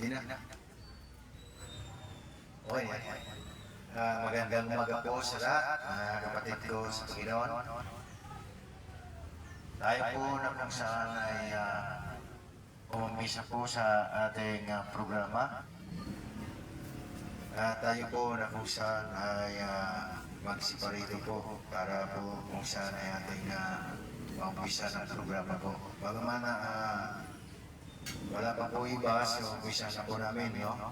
Hindi na. Okay. Magandang umaga po sa lahat, mga kapatid ko sa Panginoon. Tayo po na kung saan ay umumisa po sa ating programa. Tayo po na kung saan ay magsiparito po para po kung saan ay ating paumpisa ng programa po. Bagaman wala pa po iba, so umpisa na po namin, no?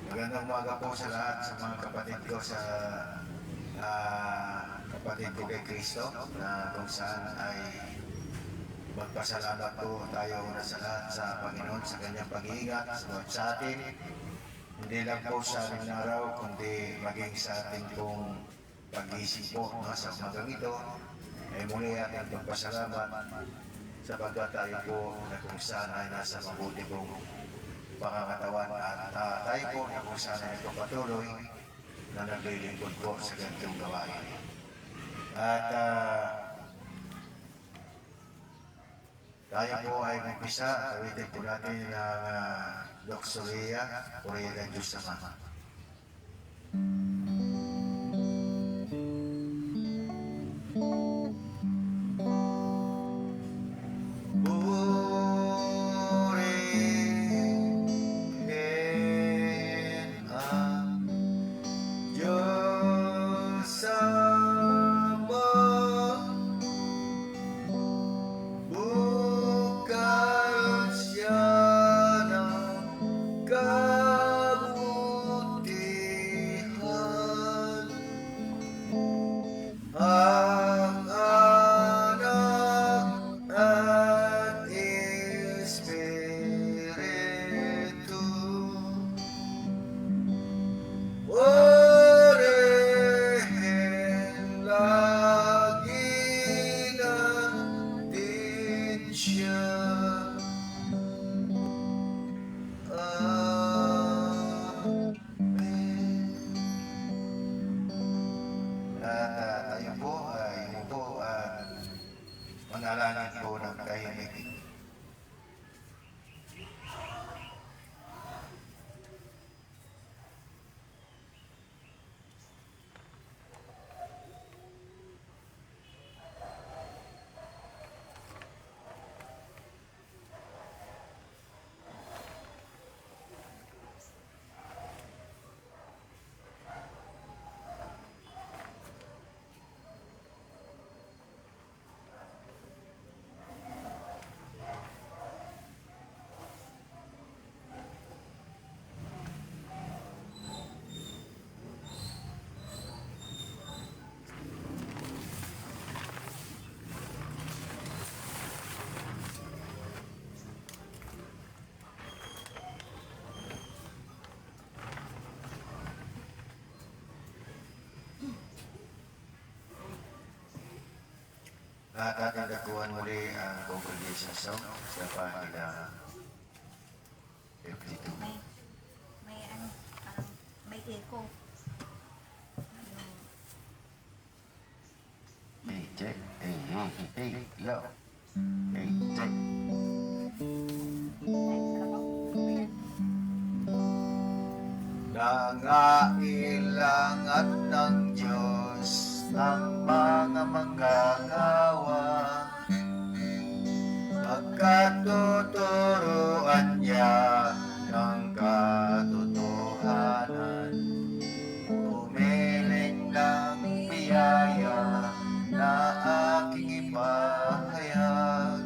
Magandang umaga po sa lahat sa mga kapatid ko sa kapatid ko kay Kristo na kung saan ay magpasalamat po tayo na sa lahat sa Panginoon sa kanyang pag-iingat sa atin. Hindi lang po sa aming araw, kundi maging sa ating pong pag-isip po sa umagang ito, ay muli ating magpasalamat sapagkat tayo po na kung saan ay nasa mabuti pong pangangatawan at tayo po na kung saan ay nagpapatuloy na naglilingkod po sa ganitong gawain. At tayo po ay magpisa, awitin po natin ang Doxoria, Puriya ng Diyos Ama. Manalangin po ng tahimik. At ating dakuhan muli ang congregation song sa pahina 52. May echo. Hey, check. Hey, low. Hey, check. Nangailangan ng Diyos ng mga manggagawa, pagkatuturuan niya ng katotohanan, umiling ng biyaya na aking ipahayag.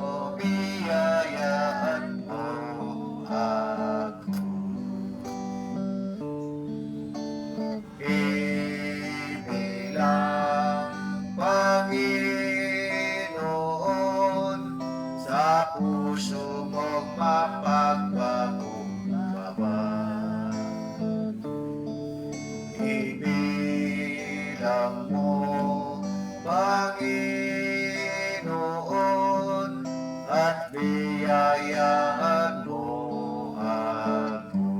O biyayaan mo ako. Panginoon, sa puso mong mapagpakumbaba, ibilang mo, Panginoon, at biyayaan mo ako.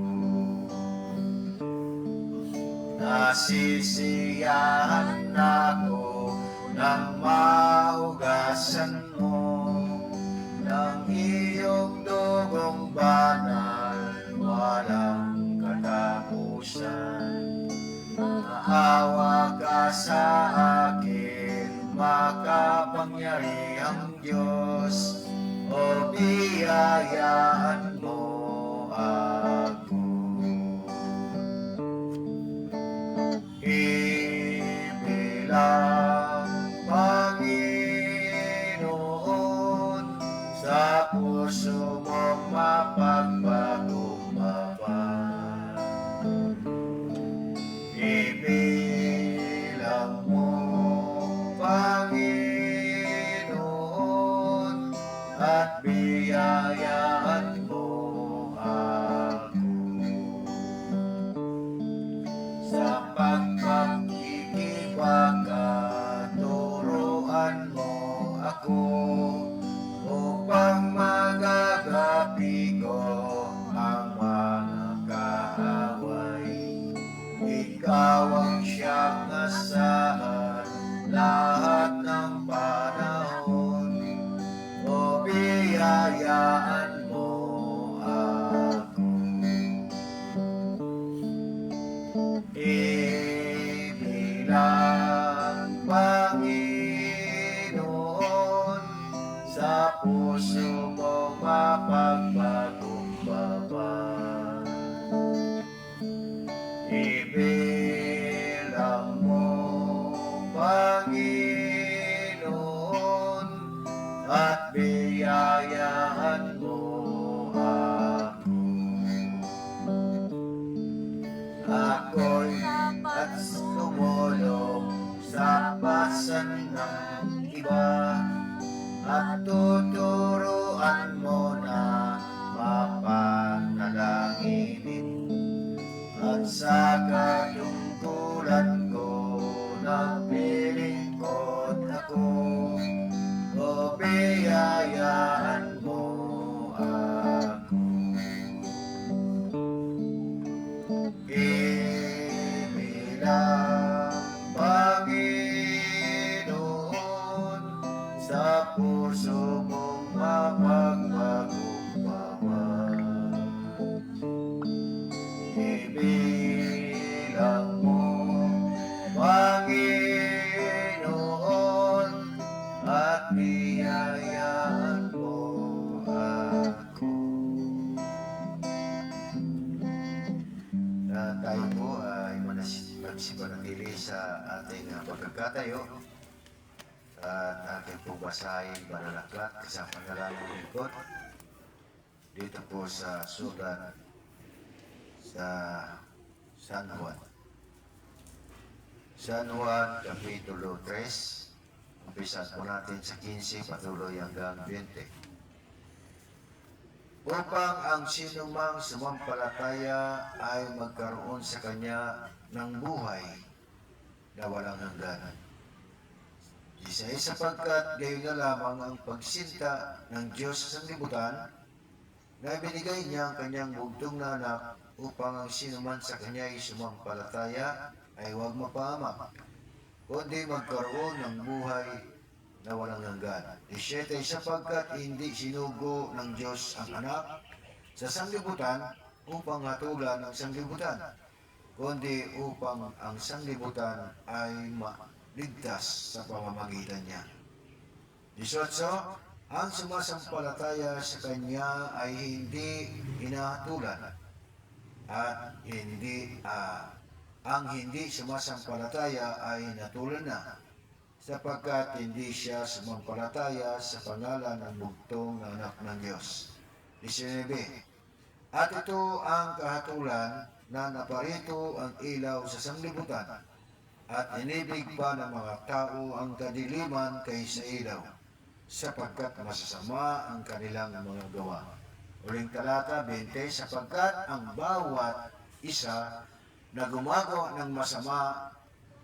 Nasisiyahan ako nang maugasan mo ng iyong dugong banal. ng Diyos, o biyayaan mo ako. Ibilang Panginoon sa puso mong mapagpakumbaba. Ibilang mo, Panginoon, at biyayaan mo ako. Sa pagpapakikibaka, turuan mo ako upang magagapi ko ang mga kaaway. Ikaw ang siyang asahan lahat ng panahon, o biyayaan mo ako. Ibilang Panginoon sa puso mo mapagpakumbaba. Ibilang mo, Panginoon, at biyayaan mo ako. Ako'y at tumulong sa pasan ng iba, at tuturuan mo na mapanalanginin. At sa katungkulan ko, nagpilingkod ako, o biyayaan mo ako. Ibilang Panginoon sa puso mong mapagpakumbaba. Ibilang mo, Panginoon, at biyayaan mo ako. Tayo po ay magsipanatili sa ating pagkakatayo, at aking po basahin manalaklat sa panalangin lingkod dito po sa sulat sa San Juan. San Juan, Kapitulo 3, umpisan po natin sa 15, patuloy hanggang 20. Upang ang sinumang sumampalataya ay magkaroon sa Kanya ng buhay na walang hanggan. Sapagkat gayon na lamang ang pagsinta ng Diyos sa sanlibutan, na binigay niya ang Kanyang bugtong na anak, upang ang sinuman sa Kanya ay sumampalataya ay huwag mapahamak, kundi magkaroon ng buhay na walang hanggan. 17, sapagkat hindi sinugo ng Diyos ang anak sa sanglibutan upang hatulan ang sanglibutan, kundi upang ang sanglibutan ay maligtas sa pamamagitan niya. 18, ang sumasampalataya sa Kanya ay hindi hinahatulan, at ang hindi sumasampalataya ay natulan na, sapagkat hindi siya sumampalataya sa pangalan ng bugtong na anak ng Diyos. 19, at ito ang kahatulan, na naparito ang ilaw sa sanglibutan, at inibig pa ng mga tao ang kadiliman kaysa ilaw, sapagkat masasama ang kanilang mga gawa. Uling talata 20, sapagkat ang bawat isa na gumagawa ng masama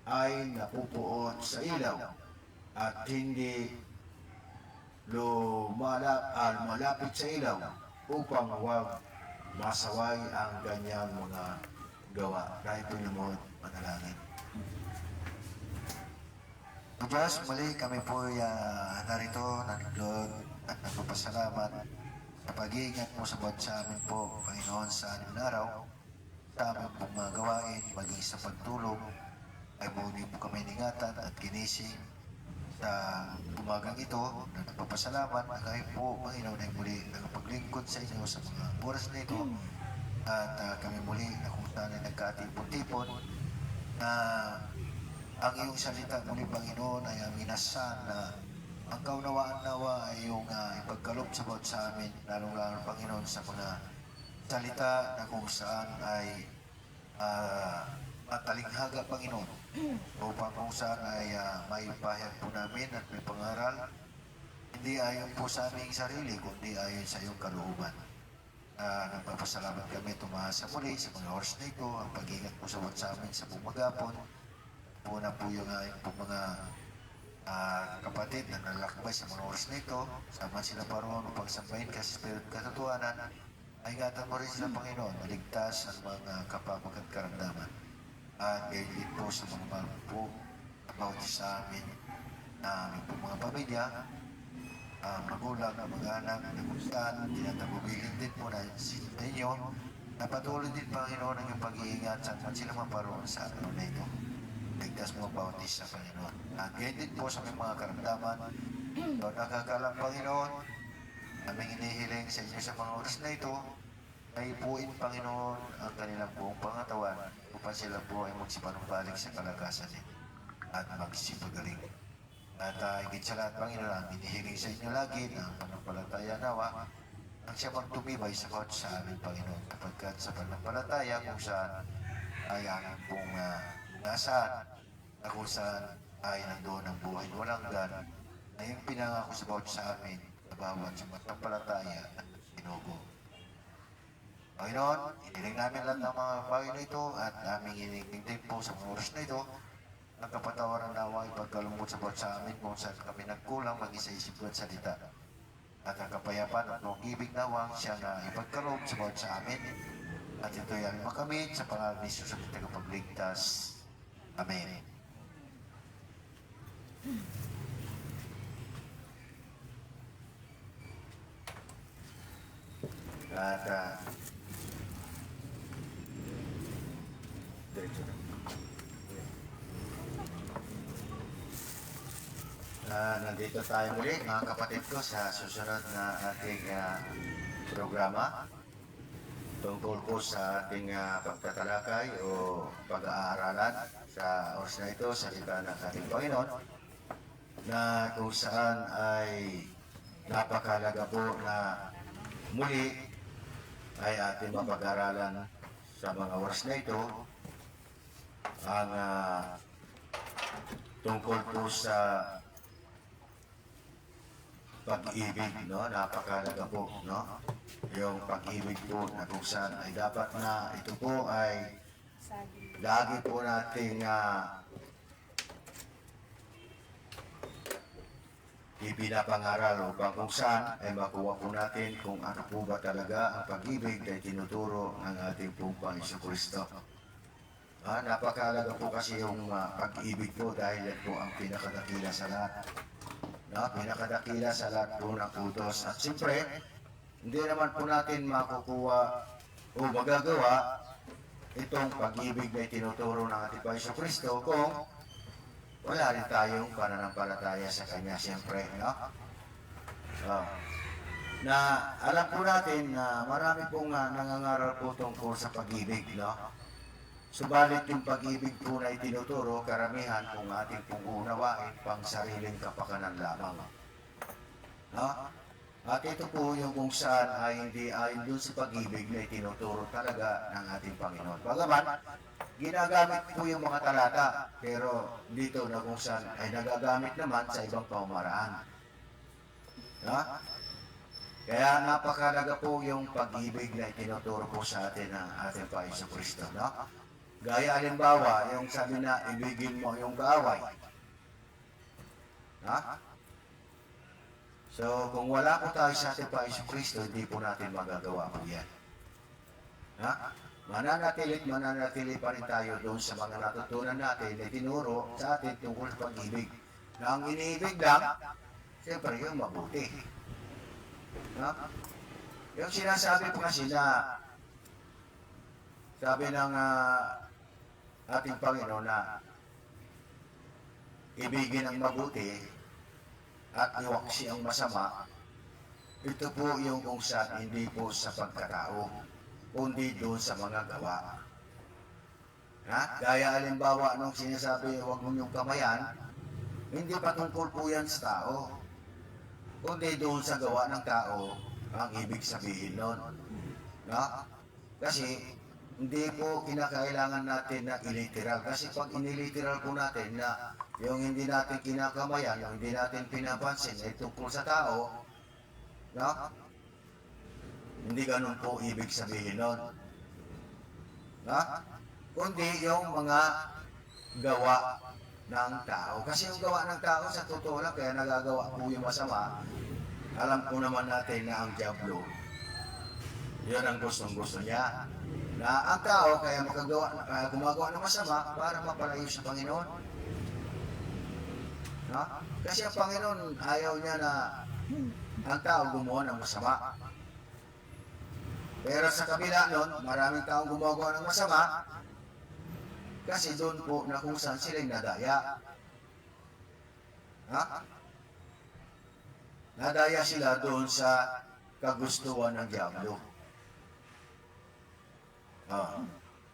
ay napupuot sa ilaw, at hindi malapit sa ilaw, upang huwag masaway ang kanyang mga gawa. Dahil po naman manalangin. Diyos, muli kami po narito, nandun, at nagpapasalamat sa pag-iingat mo sa buwan sa amin po, Panginoon, sa aning araw, sa aming pong mga gawain, maging sa pagtulog, ay muli po kami ningatan at ginising umagang ito, na nagpapasalamat na kayo po, Panginoon, ay muli nakapaglingkod sa inyo sa mga oras na ito. At kami muli na kung saan ay nagkatipon-tipon na ang iyong salita muli, Panginoon, ay ang inasan na ang kaunawaan nawa ay iyong ipagkaloob sa bawat sa amin, lalong-lalo, Panginoon, sa mga salita na kung saan ay matalinghaga, Panginoon, upang kung saan ay maipahayag po namin at may pangaral, hindi ayon po sa aming sarili, kundi ayon sa iyong kalooban. Nagpapasalamat kami tumahas sa muli sa mga oras na ito, ang pag-ingat po sa bawat sa amin sa bumagapon. Una po yung po mga kapatid na nalakbay sa mga oras na ito, sama sila paroon upang sambahin ka sa Espiritu Katotohanan. Ay ingatan mo rin sila, Panginoon, maligtas ang mga kapamagat karamdaman. At gayon din po sa mga po about sa amin na aming po mga pamilya, magulang, mga anak, nagustuhan, tinatagubilin din po na sa inyo, na patuloy din, Panginoon, ang iyong pag-iingat saan sila maparoon sa araw na ito. Ligtas mo ang bawat isa, Panginoon. At gayon din po sa mga karamdaman, nakakalang, Panginoon, aming inihiling sa inyo sa mga oras na ito, ay ipuin, Panginoon, ang kanilang buong pangatawan upang sila po ay magsipanumbalik sa kalakasan at magsipagaling. At higit sa lahat, Panginoon, ang inihiling sa inyo lagi na ang panampalataya nawa ang siya magtumibay sa bawat sa amin, Panginoon, kapagkat sa panampalataya kung saan ay aming pong nasaan na kung saan ay nandoon ang buhay walang hanggan na yung pinangako sa bawat sa amin sa bawat sa panampalataya at sinugo. Panginoon, iniling namin lahat ng mga bagay na ito at aming iniling din po sa mga oras na ito ang kapatawaran nawa ipagkalungkot sa bawat sa amin kung saan kami nagkulang mag-isa isip at salita. At ang kapayapaan at pag-ibig nawang siyang ipagkaloob sa bawat sa amin. At ito ay aming makamit sa pangalan ni Jesus ang tagapagligtas. Amen. At diretso na. Nandito tayo muli, mga kapatid ko, sa susunod na ating programa tungkol po sa ating pagtatalakay o pag-aaralan sa oras na ito, salita ng ating Panginoon, na kung saan ay napakalaga po na muli ay ating mapag-aralan sa mga oras na ito ang tungkol po sa pag-ibig, no? Napakalaga po, no? Yung pag-ibig po na kung saan ay dapat na ito po ay lagi po nating ipinapangaral upang kung saan ay makuha po natin kung ano po ba talaga ang pag-ibig na tinuturo ng ating pong Panginoon Kristo. Napakalaga po kasi yung pag-ibig po dahil yan po ang pinakadakila sa lahat. Pinakadakila sa lahat po ng utos. At siyempre, hindi naman po natin makukuha o magagawa itong pag-ibig na tinuturo ng ating Panginoon Kristo kung wala rin tayong pananampalataya sa Kanya, siyempre, no? Na alam po natin na marami pong nangangaral po tungkol sa pag-ibig, no? Subalit yung pag-ibig po na itinuturo, karamihan kung ating pong unawain pang sariling kapakanan lamang. No? At ito po yung kung saan ay hindi ayon dun sa pag-ibig na itinuturo talaga ng ating Panginoon. Bagaman, ginagamit po yung mga talata, pero dito na kung saan ay nagagamit naman sa ibang pamamaraan. No? Kaya napakalaga po yung pag-ibig na itinuturo po sa atin ng ating Panginoon Kristo. No? Gaya halimbawa, yung sabi na ibigin mo yung kaaway. So, kung wala po tayo sa ating Panginoon Kristo, hindi po natin magagawa po yan. Mananatili pa rin tayo doon sa mga natutunan natin na tinuro sa atin tungkol sa pag-ibig. Na ang iniibig lang, siyempre yung mabuti. Yung sinasabi po kasi na sabi ng ating Panginoon na ibigin ang mabuti, at iwaksi ang masama, ito po yung kung saan hindi po sa pagkatao, kundi doon sa mga gawa. Gaya halimbawa nung sinasabi, huwag mo yung kamayan, hindi patungkol po yan sa tao, kundi doon sa gawa ng tao ang ibig sabihin nun. Kasi hindi po kinakailangan natin na iliteral. Kasi pag iniliteral po natin na yung hindi natin kinakamayan, yung hindi natin pinapansin ay tungkol sa tao, hindi ganun po ibig sabihin nun. Kundi yung mga gawa ng tao. Kasi yung gawa ng tao sa totoo lang, kaya nagagawa po yung masama, alam po naman natin na ang diablo, yun ang gustong-gusto niya. Na ang tao kaya gumagawa ng masama para mapalayo sa Panginoon. Kasi ang Panginoon ayaw niya na ang tao gumawa ng masama. Pero sa kabila nun, maraming taong gumagawa ng masama kasi doon po na kung saan sila'y nadaya. Nadaya sila doon sa kagustuhan ng diablo.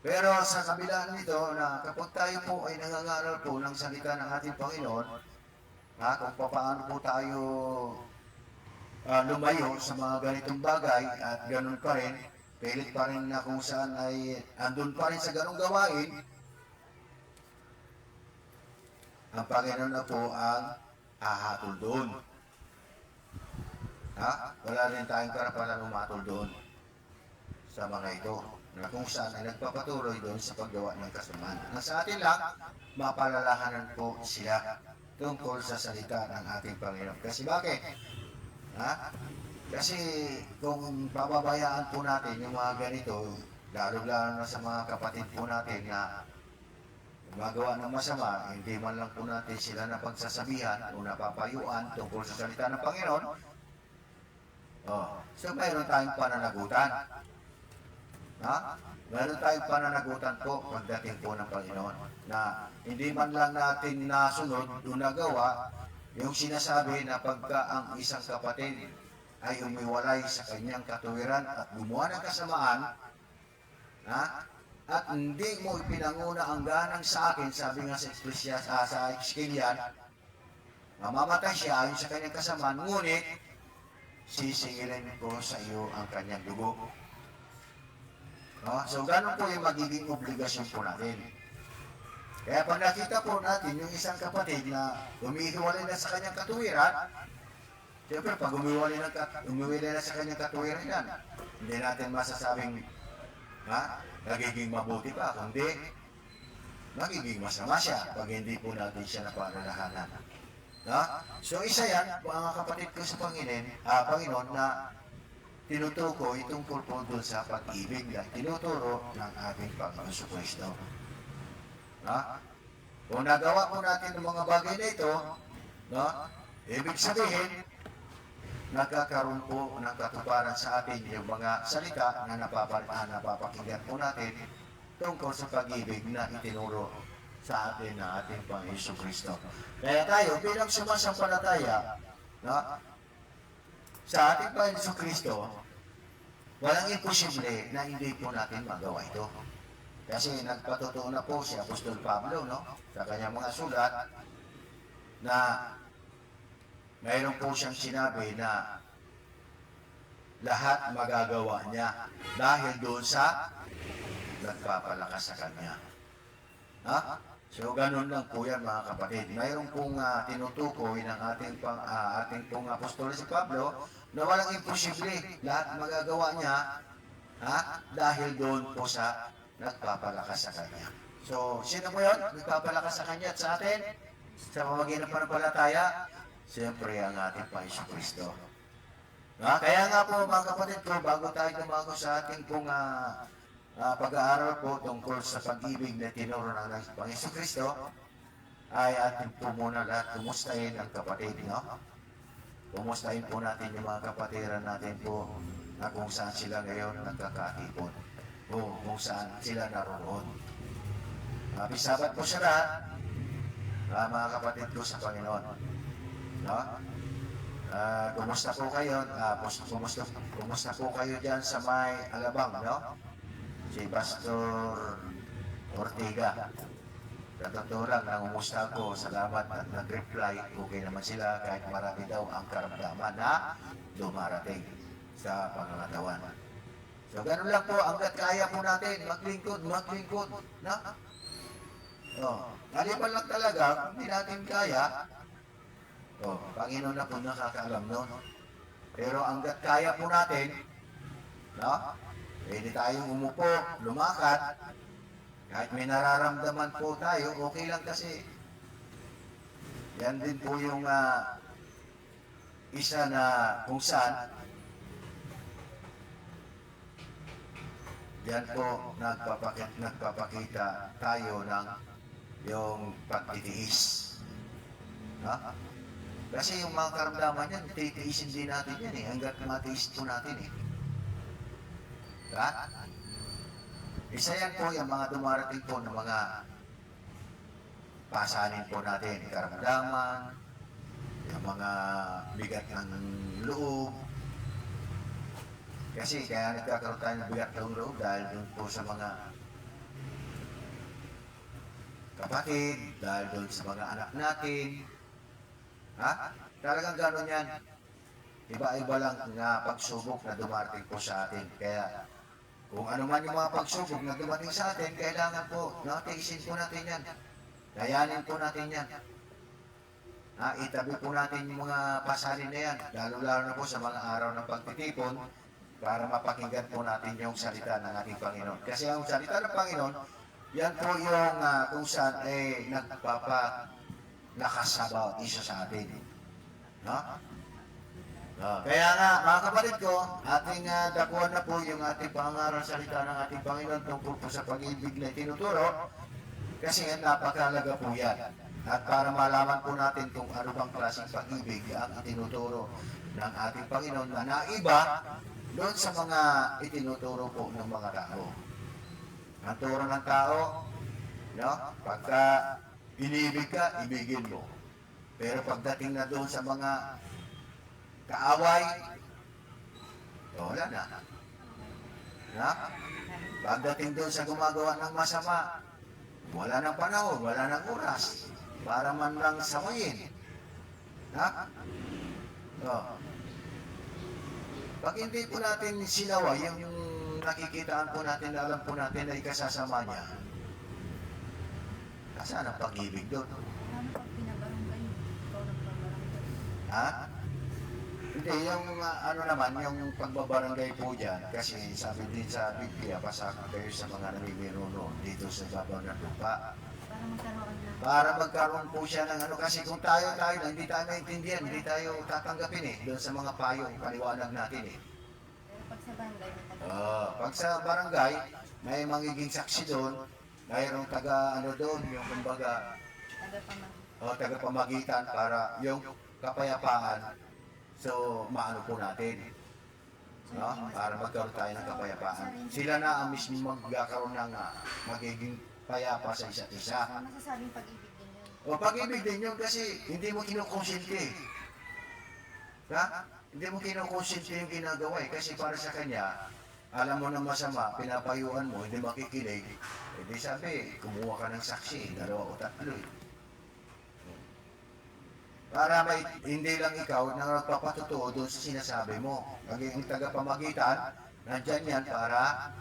Pero sa kabila nito na kapag tayo po ay nangangaral po ng salita ng ating Panginoon, kung paano po tayo lumayo sa mga ganitong bagay at ganun pa rin, pilit pa rin na kung saan ay andun pa rin sa ganung gawain, ang Panginoon na po ang hahatol doon. Wala rin tayong karapatan umatol doon sa mga ito na kung saan ay nagpapatuloy doon sa paggawa ng kasamaan. Ang sa atin lang, mapalalahanan po sila tungkol sa salita ng ating Panginoon. Kasi bakit? Kasi kung pababayaan po natin yung mga ganito, lalo-lalo na sa mga kapatid po natin na gumagawa ng masama, hindi man lang po natin sila napagsasabihan o napapayuan tungkol sa salita ng Panginoon, so mayroon tayong pananagutan. Mayroon tayong pananagutan po pagdating po ng Panginoon na hindi man lang natin nasunod o nagawa yung sinasabi na pagka ang isang kapatid ay umiwalay sa kanyang katuwiran at gumawa ng kasamaan, at hindi mo ipinanguna ang ganang sa akin, sabi nga sa Ezekiel, mamamatay siya ayon sa kanyang kasamaan, ngunit sisingilin ko sa iyo ang kanyang dugo. So ganun po yung magiging obligasyon po natin. Kaya pag nakita po natin yung isang kapatid na umihiwalay na sa kanyang katuwiran, siyempre pag umihiwalay na sa kanyang katuwiran yan, hindi natin masasabing nagiging mabuti pa, kundi magiging masama siya pag hindi po natin siya napalalahanan. So isa yan, mga kapatid ko sa Panginoon na tinutukoy tungkol po doon sa pag-ibig na tinuturo ng ating Panginoon sa Kristo. Kung nagawa po natin ng mga bagay na ito, ibig sabihin, nagkakaroon po ng katuparan sa atin yung mga salita na napapakinggan po natin tungkol sa pag-ibig na itinuro sa atin ng ating Panginoon Kristo. Kaya tayo, bilang sumasampalataya, sa ating Panginoon Kristo, walang imposible na hindi po natin magawa ito. Kasi nagpatotoo na po si Apostol Pablo, sa kanyang mga sulat, na mayroon po siyang sinabi na lahat magagawa niya dahil doon sa nagpapalakas sa kanya. So, ganun lang po yan mga kapatid. Mayroon pong tinutukoy ng ating pong apostol si Pablo na walang imposible. Lahat magagawa niya dahil doon po sa nagpapalakas sa kanya. So, sino po yun? Nagpapalakas sa kanya at sa atin? Sa pamamagitan ng pananampalataya? Siyempre ang ating Panginoon Kristo. Kaya nga po mga kapatid ko, bago tayo dumago sa ating pong pag-aaral po tungkol sa pag-ibig na tinuro ng Panginoon Kristo, ay ating po muna lahat kumustahin ang kapatid, Kumustahin po natin yung mga kapatiran natin po na kung saan sila ngayon nagkakatipon o kung saan sila naroon. Sabat po sa lahat, mga kapatid ko sa Panginoon. Kumusta po kayo? Kumusta po kayo dyan sa may Alabang, no? Si Pastor Ortiga. Sa totoo lang, nangumusta ko, salamat at nag-reply. Okay naman sila kahit marami daw ang karamdaman na dumarating sa pangangatawan. So, ganun lang po, hanggat kaya po natin, maglingkod, na? Maliban lang talaga, kung hindi natin kaya, Panginoon na po nakakaalam nun. Pero hanggat kaya po natin, no? Pwede tayong umupo, lumakad, kahit may nararamdaman po tayo, okay lang kasi yan din po yung isa na kung saan yan po nagpapakita tayo ng yung pagtitiis. Ha? Kasi yung mga karamdaman yan, titiisin din natin yan hanggat matiis po natin Ha? Isa yan po yung mga dumarating po ng mga pasanin po natin, karamdaman, yung mga bigat ng loob. Kasi kaya nagkakaroon tayo ng bigat ng loob dahil dun po sa mga kapatid, dahil dun sa mga anak natin. Ha? Talagang gano'n yan. Iba-iba lang nga pagsubok na dumarating po sa atin. Kaya kung ano man yung mga pagsubok na dumating sa atin, kailangan po, tiisin po natin yan. Dayanin po natin yan. Itabi po natin yung mga pasalin na yan, lalo-lalo na po sa mga araw ng pagtitipon, para mapakinggan po natin yung salita ng ating Panginoon. Kasi ang salita ng Panginoon, yan po yung kung saan nagpapalakas sa bawat isa sa atin. No? Kaya nga, mga kapatid ko, ating dakuan na po yung ating pangaral salita ng ating Panginoon tungkol po sa pag-ibig na tinuturo kasi napakalaga po yan. At para malaman po natin kung ano bang klaseng pag-ibig ang itinuturo ng ating Panginoon na naiba doon sa mga itinuturo po ng mga tao. Ang turo ng tao, no? Pagka inibig ka, ibigin mo. Pero pagdating na doon sa mga kaaway, wala na. Pagdating doon sa gumagawa ng masama, wala nang panahon, wala nang oras para man lang samayin. Pag hindi po natin sinaway, yung nakikitaan po natin, alam po natin na ikasasama niya, saan ang pag-ibig doon? Ano pag pinabarangay mo? Ikaw nagpabarangay. Hindi, yung yung pagbabarangay po dyan, kasi sabi din sa Biblia, pasakot kayo sa mga namiminuno dito sa babaw ng lupa. Para magkaroon po siya ng kasi kung tayo hindi tayo maintindihan, hindi tayo tatanggapin doon sa mga payo, paliwanag natin Pero pag sa barangay, pag sa barangay, may magiging saksi doon, mayroong doon, yung kumbaga, tagapamagitan para yung kapayapaan. So, maano po natin, para magkaroon tayo ng kapayapaan. Sila na ang mismo magkakaroon ng magiging payapa sa isa't isa. Ano masasabing pag-ibig din yun? Pag-ibig din yun kasi hindi mo kinukonsinti. Hindi mo kinukonsinti yung ginagawa kasi para sa kanya, alam mo na masama, pinapayuhan mo, hindi makikinig. Di sabi, kumuha ka ng saksi, 2 o 3 Para hindi lang ikaw na magpapatutuo doon sa sinasabi mo. Magiging tagapamagitan, nandyan yan para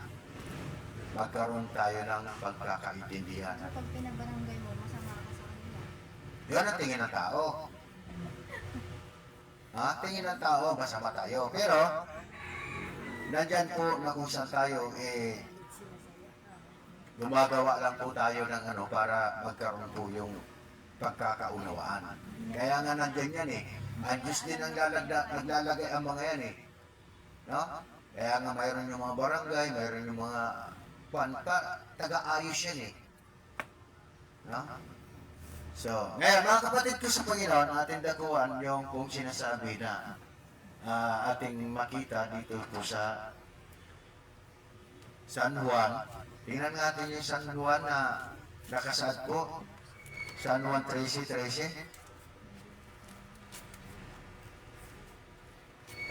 magkaroon tayo ng pagkakaintindihan. So pag pinabarangay mo, masama ka sa kanila. Yan ang tingin ng tao. Tingin ng tao, masama tayo. Pero, nandyan po na kung saan tayo, gumagawa lang po tayo ng para magkaroon po yung pagkakaunawaan. Kaya nga nandyan yan Ang Diyos din ang naglalagay ang mga yan No? Kaya nga mayroon yung mga barangay, mayroon yung mga taga-ayos yan No? So, ngayon mga kapatid ko sa Panginoon, ating dakuan yung kung sinasabi na ating makita dito po sa San Juan. Tingnan natin yung San Juan na nakasaad po. San Juan 13:13.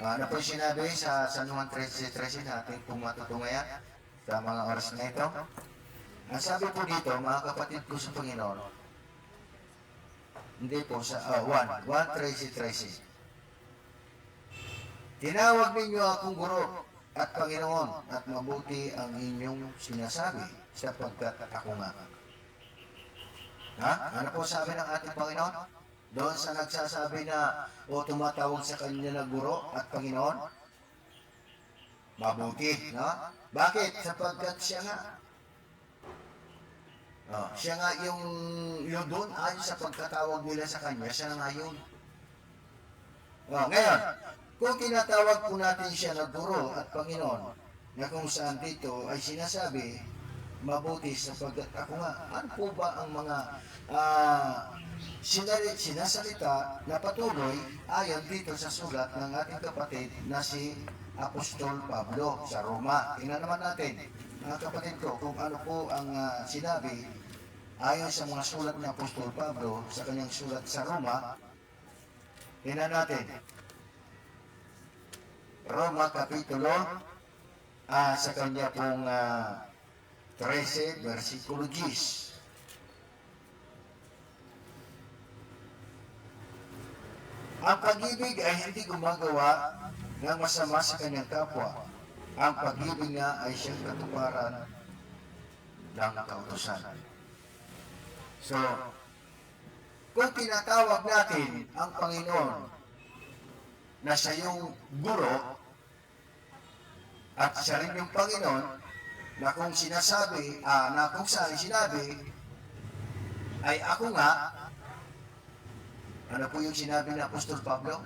Ano po sinabi sa San Juan 13:13 natin kung matutungayan sa mga oras na ito? Ang sabi po dito, mga kapatid ko sa Panginoon, hindi po sa 1:13. Tinawag ninyo akong guro at Panginoon at mabuti ang inyong sinasabi sapagkat ako nga. Ha? Ano po sabi ng ating Panginoon? Doon sa nagsasabi na o tumatawag sa kanya na guro at Panginoon? Mabuti, no? Bakit? Sapagkat siya nga. Siya nga yung doon ayon sa pagkatawag nila sa kanya, siya nga yun. Ngayon, kung tinatawag po natin siya na guro at Panginoon, na kung saan dito ay sinasabi, mabuti sapagkat ako nga, ano po ba ang mga sinasalita na patuloy ayon dito sa sulat ng ating kapatid na si Apostol Pablo sa Roma. Tingnan naman natin, mga kapatid ko, kung ano po ang sinabi ayon sa mga sulat ng Apostol Pablo sa kanyang sulat sa Roma. Tingnan natin. Roma Kapitulo sa kanya pong 13, versikulo 10. Ang pag-ibig ay hindi gumagawa ng masama sa kanyang kapwa. Ang pag-ibig nga ay siyang katuparan ng kautusan. So, kung tinatawag natin ang Panginoon na siya yung guro at siya rin yung Panginoon na kung sinasabi, na kung saan sinabi ay ako nga, ano po yung sinabi ng Apostol Pablo?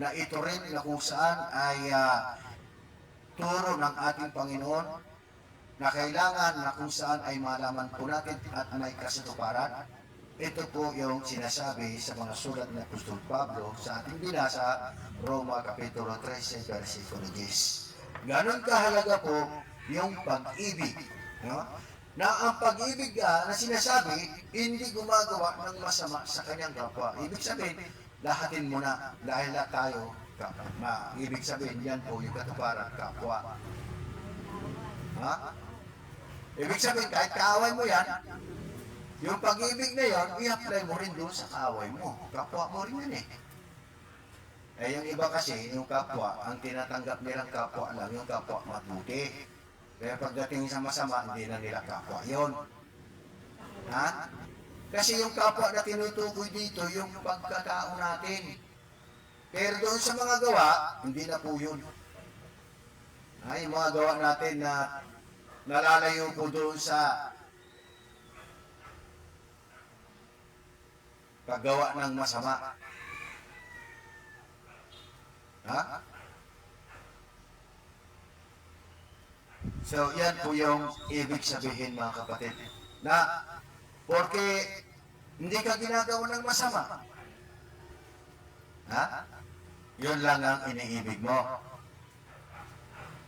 Na ito rin na kung saan ay turo ng ating Panginoon na kailangan na kung saan ay malaman po natin at may kasatuparan. Ito po yung sinasabi sa mga sulat ng Apostol Pablo sa ating binasa, Roma Kapitulo 13, versikulo 10. Ganon kahalaga po yung pag-ibig. No? Na ang pag-ibig na sinasabi, hindi gumagawa ng masama sa kanyang kapwa. Ibig sabihin, lahatin mo na dahil na tayo kapwa. Ibig sabihin, yan po yung katuparan kapwa. Ha? Ibig sabihin, kahit kaaway mo yan, yung pag-ibig na yon, i-apply mo rin doon sa kaaway mo. Kapwa mo rin yan eh. Yung iba kasi, yung kapwa, ang tinatanggap nilang kapwa lang, yung kapwa mabuti. Kaya pagdating sa masama, hindi na nila kapwa yon. Ha? Kasi yung kapwa na tinutukoy dito, yung pagkatao natin. Pero doon sa mga gawa, hindi na po yun. Yung mga gawa natin na nalalayo po doon sa paggawa ng masama. Ha? So, yan po yung ibig sabihin mga kapatid. Na, porque hindi ka ginagawa ng masama. Ha? Yun lang ang iniibig mo.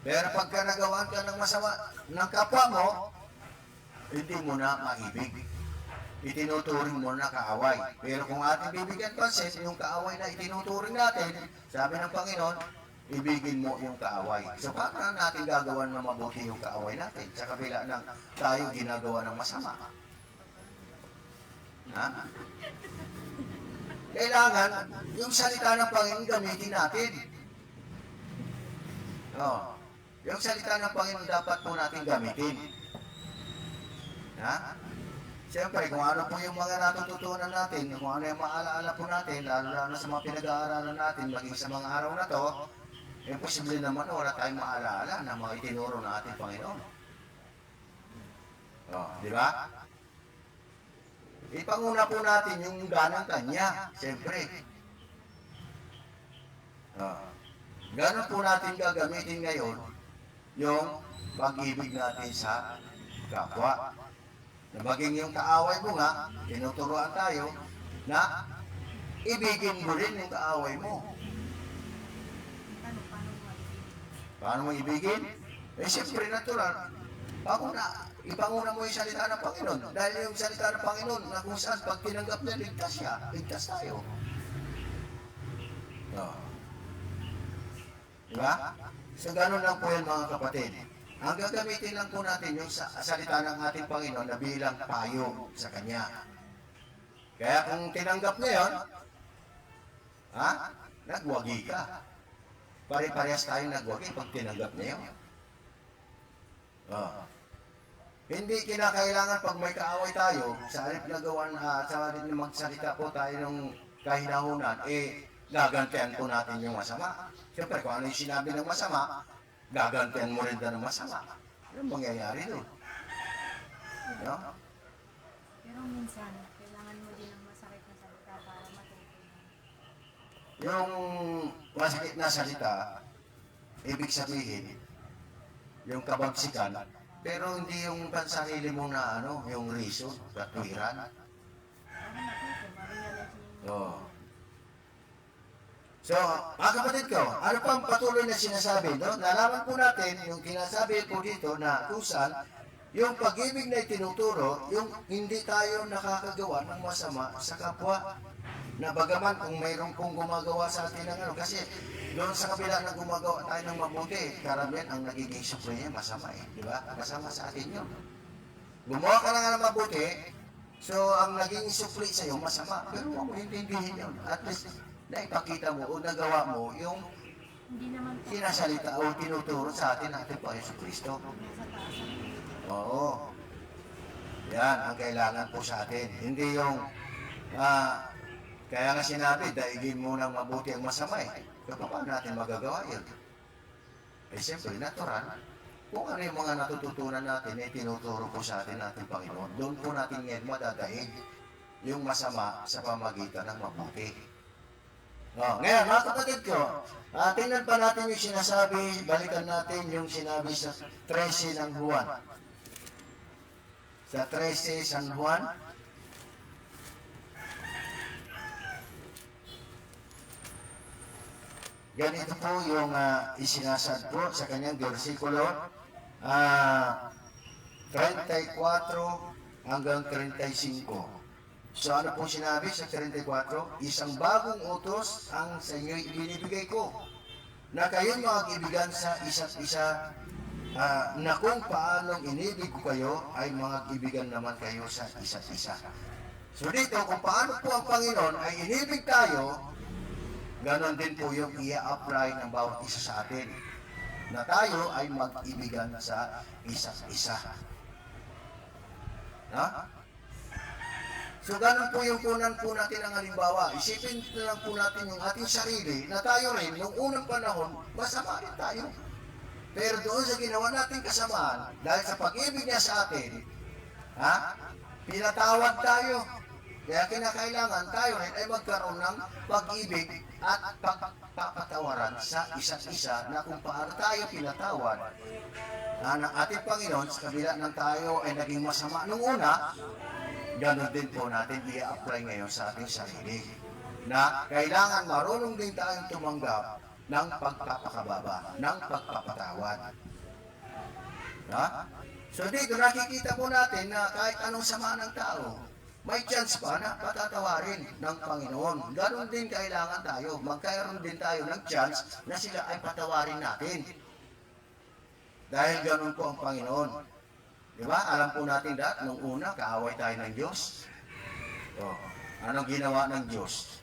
Pero pagka nagawan ka ng masama ng kapwa mo, hindi mo na maibig. Itinuturing mo na kaaway. Pero kung ating bibigyan pansin, yung kaaway na itinuturing natin, sabi ng Panginoon, ibigin mo yung kaaway. So, paano natin gagawa ng mabuti yung kaaway natin sa kabila ng tayo ginagawa ng masama? Ha? Kailangan, yung salita ng Panginoon gamitin natin. Yung salita ng Panginoon dapat po natin gamitin. Ha? Siyempre, kung ano po yung mga natututunan natin, kung ano yung maalaala po natin, lalo na sa mga pinag-aaralan natin, maging sa mga araw na to, posible naman wala tayong maalaala na mga itinuro ng ating Panginoon. Di ba? Ipanguna po natin yung ganang kanya, siyempre. Ganon po natin gagamitin ngayon yung pag-ibig natin sa kapwa. Na maging yung kaaway mo nga, tinuturuan tayo na ibigin mo rin yung kaaway mo. Paano mo ibigin? Siyempre natural. Ipanguna mo yung salita ng Panginoon. Dahil yung salita ng Panginoon na kung saan pag tinanggap niya, ligtas siya. Ligtas tayo. Di ba? So, ganun lang po yan mga kapatid. Ang gagamitin lang po natin yung salita ng ating Panginoon na bilang payo sa Kanya. Kaya kung tinanggap niya yun, nagwagi ka. Pare-parehas tayong nagwagi pag tinanggap niya yun. Hindi kinakailangan pag may kaaway tayo, sa halip na gawan, sa halip na magsalita po tayo ng kahinahunan, gagantihan po natin yung masama. Siyempre, kung ano yung sinabi ng masama, gagantihan mo rin ng masama. Anong mangyayari doon? No? Pero minsan, kailangan mo din ng masakit na salita para matuto. Yung masakit na salita, ibig sabihin, yung kabagsikan, pero hindi yung pansarili mo na yung reason, katwiran. Para matuto, ma-realize Oo. So, mga kapatid ko, ano pang patuloy na sinasabi? No? Nalaman po natin yung kinasabi po dito na kung saan yung pag-ibig na itinuturo, yung hindi tayo nakakagawa ng masama sa kapwa. Na bagaman kung mayroon pong gumagawa sa atin ng kasi doon sa kabila na gumagawa tayo ng mabuti, karamihan ang nagiging supli niya masama di ba? Masama sa atin yun. Gumawa ka lang ng mabuti, so ang naging supli sa'yo masama, pero huwag mo intindihin yun. At least, naipakita mo o nagawa mo yung hindi naman po sinasalita o tinuturo sa atin natin po Yesu Kristo. nasa taas ang Oo. Yan ang kailangan po sa atin. Hindi yung kaya nga sinabi, daigin mo ng mabuti ang masama So, paano natin magagawa yun? Siyempre, natural. Kung ano yung mga natututunan natin, tinuturo po sa atin natin Panginoon, doon po natin ngayon madadaig yung masama sa pamagitan ng mabuti. Ngayon, mga kapatid ko, tingnan pa natin yung sinasabi, balikan natin yung sinabi sa 13 ng Juan. Sa 13 San Juan, ganito po yung isinasad po sa kanyang versikulo 34 hanggang 35. So ano pong sinabi sa 34? Isang bagong utos ang sa inyo'y ibinibigay ko, na kayo'y mag-ibigan sa isa't isa, na kung paanong inibig ko kayo, ay mag-ibigan naman kayo sa isa't isa. So dito, kung paano po ang Panginoon ay inibig tayo, ganon din po yung i-apply ng bawat isa sa atin, na tayo ay mag-ibigan sa isa't isa. So, ganun po yung kunan po natin ang halimbawa. Isipin na lang po natin yung ating sarili na tayo rin, nung unang panahon, masama rin tayo. Pero doon sa ginawa natin kasamaan, dahil sa pag-ibig niya sa atin, pinatawad tayo. Kaya kinakailangan tayo rin ay magkaroon ng pag-ibig at pagpapatawaran sa isa't isa na kung paano tayo pinatawad ng ating Panginoon sa kabila ng tayo ay naging masama nung una, ganon din po natin i-apply ngayon sa ating sarili. Na kailangan marunong din tayong tumanggap ng pagpapakababa, ng pagpapatawad. So dito nakikita po natin na kahit anong sama ng tao, may chance pa na patatawarin ng Panginoon. Ganon din kailangan tayo. Magkaroon din tayo ng chance na sila ay patawarin natin. Dahil ganon po ang Panginoon. Diba? Alam po natin dahil nung una, kaaway tayo ng Diyos. Anong ginawa ng Diyos?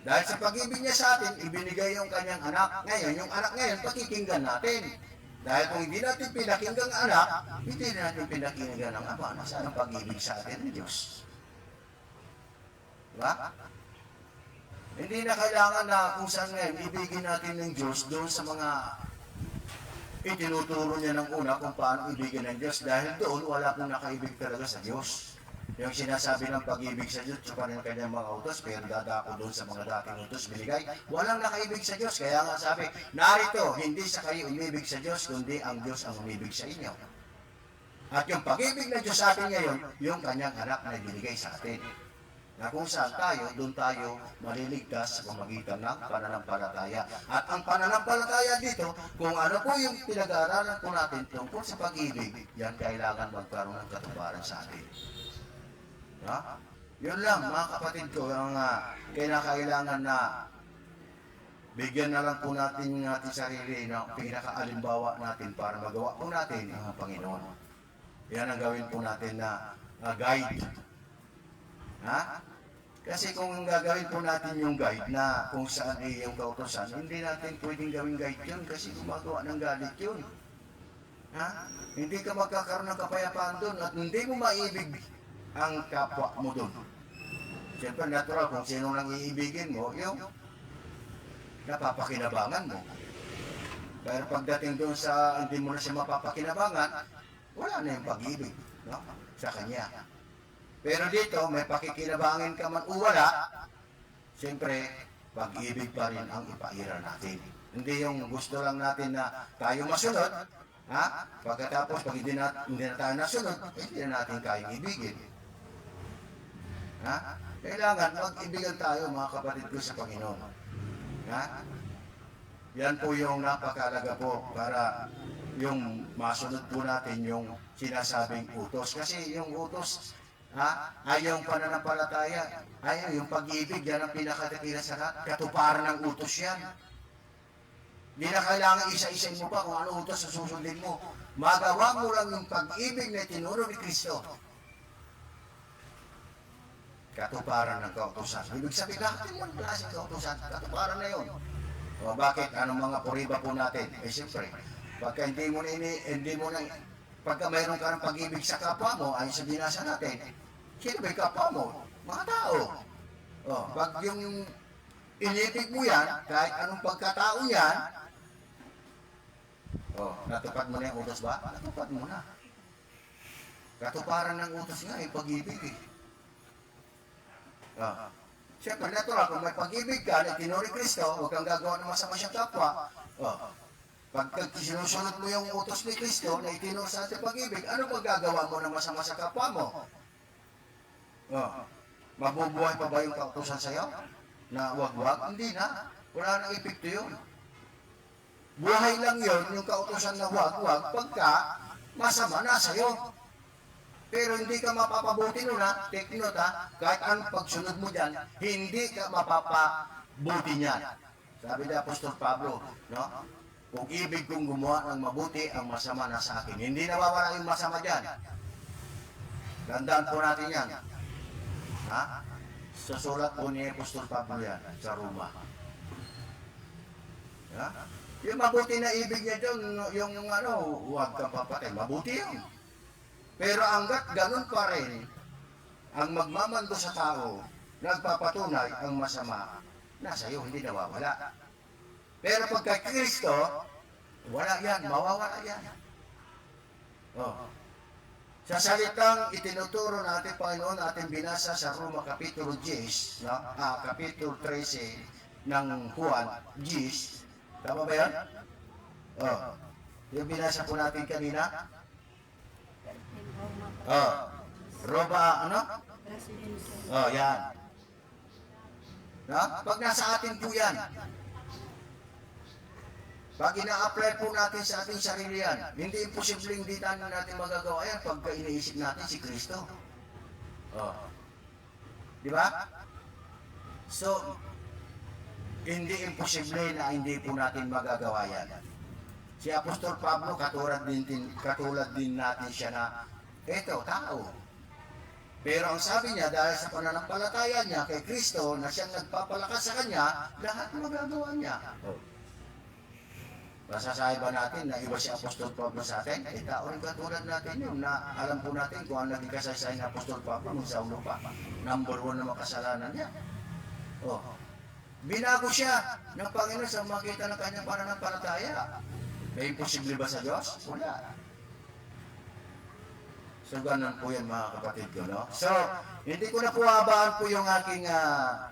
Dahil sa pag-ibig niya sa atin, ibinigay yung kanyang anak. Ngayon, yung anak ngayon, pakikinggan natin. Dahil kung hindi natin pinakinggan ang anak, hindi natin pinakinggan ang ama. Nasaan ang pag-ibig sa atin ng Diyos? Diba? Hindi na kailangan na kung saan ngayon, ibigin natin ng Diyos doon sa mga itinuturo niya ng una kung paano ibigin ng Diyos. Dahil doon, wala pong nakaibig talaga sa Diyos. Yung sinasabi ng pag-ibig sa Diyos, sa ng kanyang mga utos, pero dadako doon sa mga dating utos binigay, walang nakaibig sa Diyos. Kaya nga sabi, narito, hindi sa kayo umibig sa Diyos, kundi ang Diyos ang umibig sa inyo. At yung pag-ibig ng Diyos sa atin ngayon, yung kanyang anak na binigay sa atin. Na kung saan tayo, doon tayo maliligtas sa pamagitan ng pananampalataya. At ang pananampalataya dito, kung ano po yung pinag-aaralan po natin tungkol sa pag-ibig, yan kailangan magkaroon ng katuparan sa atin. Yun lang, mga kapatid ko, ang kinakailangan na bigyan na lang po natin ng ating sarili na pinaka-alimbawa natin para magawa po natin ang Panginoon. Yan ang gawin po natin na guide. Ha? Kasi kung gagawin po natin yung guide na kung saan ay yung kautosan, hindi natin pwedeng gawing guide yun kasi gumagawa ng galit yun. Ha? Hindi ka magkakaroon ng kapayapaan doon at hindi mo maibig ang kapwa mo doon. Siyempre, natural, kung sino lang iibigin mo, yung napapakinabangan mo. Pero pagdating doon sa hindi mo na siya mapapakinabangan, wala na yung pag-ibig, no? Sa kanya. Pero dito, may pakikinabangin ka man o wala, siyempre, pag-ibig pa rin ang ipaira natin. Hindi yung gusto lang natin na tayo masunod, ha? Pagkatapos, pag hindi na tayo nasunod, hindi na natin kayang ibigin. Ha? Kailangan mag-ibigan tayo, mga kapatid ko sa Panginoon. Ha? Yan po yung napakalaga po para yung masunod po natin yung sinasabing utos. Kasi yung utos, ay yung pananampalataya, ay yung pag-ibig, yan ang pinakatikilan sa lahat. Katuparan ng utos yan. Hindi na kailangan isa-isain mo pa kung ano utos sa susundin mo. Magawa mo lang yung pag-ibig na tinuro ni Kristo. Katuparan ng kautusan. Ibig sabihin, lahat yung klaseng kautusan, katuparan na yun. O bakit? Anong mga puriba po natin? Eh siyempre, pagka pagka mayroon ka ng pag-ibig sa kapwa mo, ay sa binasa natin, sino ba yung kapwa mo? Mga tao. O, pag yung inibig mo yan, kahit anong pagkatao yan, natupad mo na yung utos ba? Natupad mo na. Katuparan ng utos nga, yung pag-ibig eh. Siyempre, natural, kung may pag-ibig ka na tinuri Kristo, huwag kang gagawa ng masama siyang kapwa. Pag sinusunod mo yung utos ni Kristo na itinuro sa ating pag-ibig, ano magagawa mo ng masama sa kapwa mo? Mabubuhay pa ba yung kautusan sa'yo? Na wag-wag? Hindi na. Wala nang epekto yun. Buhay lang yun, yung kautusan na wag-wag, pagka masama na sa'yo. Pero hindi ka mapapabuti nun ha, take note ha, kahit anong pagsunod mo dyan, hindi ka mapapabuti niyan. Sabi ni Apostol Pablo, no? Kung ibig kong gumawa ng mabuti, ang masama na sa akin. Hindi nawawala yung masama dyan. Tandaan po natin yan. Ha? Susulat po ni Apostol Pablo yan sa Roma. Ha? Yung mabuti na ibig niya dyan, yung huwag kang papatay, mabuti yun. Pero hanggat ganun pa rin, ang magmamando sa tao, nagpapatunay ang masama, nasa iyo, hindi nawawala. Pero pagka Kristo, wala yan, mawawala yan. Sa salitang itinuturo natin, Panginoon, natin binasa sa Roma Kapitulo 10, no? Kapitulo 13 ng Juan 10. Tama ba yan? Yung binasa po natin kanina? Roma, ano? Yan. No? Pag nasa atin po yan, pag ina-apply po natin sa ating sarili yan, hindi imposibleng hindi natin magagawa yan pagka iniisip natin si Kristo. Di ba? So, hindi imposible na hindi po natin magagawa yan. Si Apostol Pablo, katulad din natin siya na, eto, tao. Pero ang sabi niya, dahil sa pananampalataya niya kay Kristo, na siyang nagpapalakas sa kanya, lahat magagawa niya. Masasabi ba natin na iba si Apostol Pablo sa atin? Eh, tao rin katulad natin yun, na alam po natin kung ano naging kasaysayan ni Apostol Pablo nung sa ulo pa. Number 1 na makasalanan niya. Binago siya ng Panginoon sa makita ng kanyang pananampalataya. May imposible ba sa Diyos? Wala. So, ganun po yan mga kapatid ko, no? So, hindi ko na po habaan po yung aking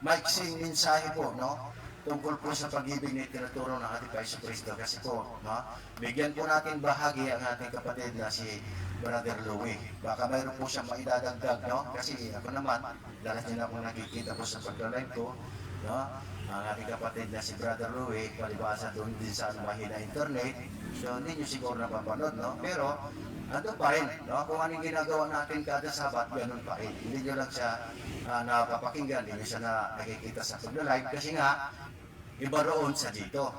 maiksing mensahe po, no? Tungkol po sa pag-ibig na tinuturo ng ating Paiso Cristo. Kasi po, no? Bigyan po natin bahagi ang ating kapatid na si Brother Louie. Baka mayroon po siyang maidadagdag, no? Kasi ako naman, lahat nila po nakikita po sa pag-live ko, no? Ang ating kapatid na si Brother Louie, palibasa doon din sa mahina internet. So, hindi nyo siguro napapanood, no? Pero, ando pa rin, no? Kung anong ginagawa natin kada Sabat, ganun pa rin. Hindi nyo lang siya napapakinggan, hindi nyo siya nakikita sa pag-live. Kasi nga, iba roon sa dito.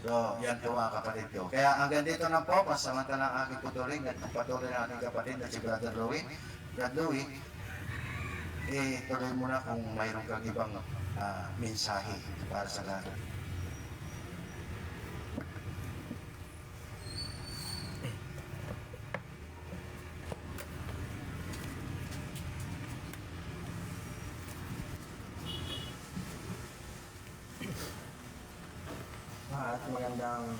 So, yan po mga kapatid ko. Kaya hanggang dito na po, pasamantala ang aking tuturing at patuloy na ating kapatid na si Brother Louie. Brother Louie, tuloy mo na kung mayroon kang ibang mensahe para sa lahat. At magandang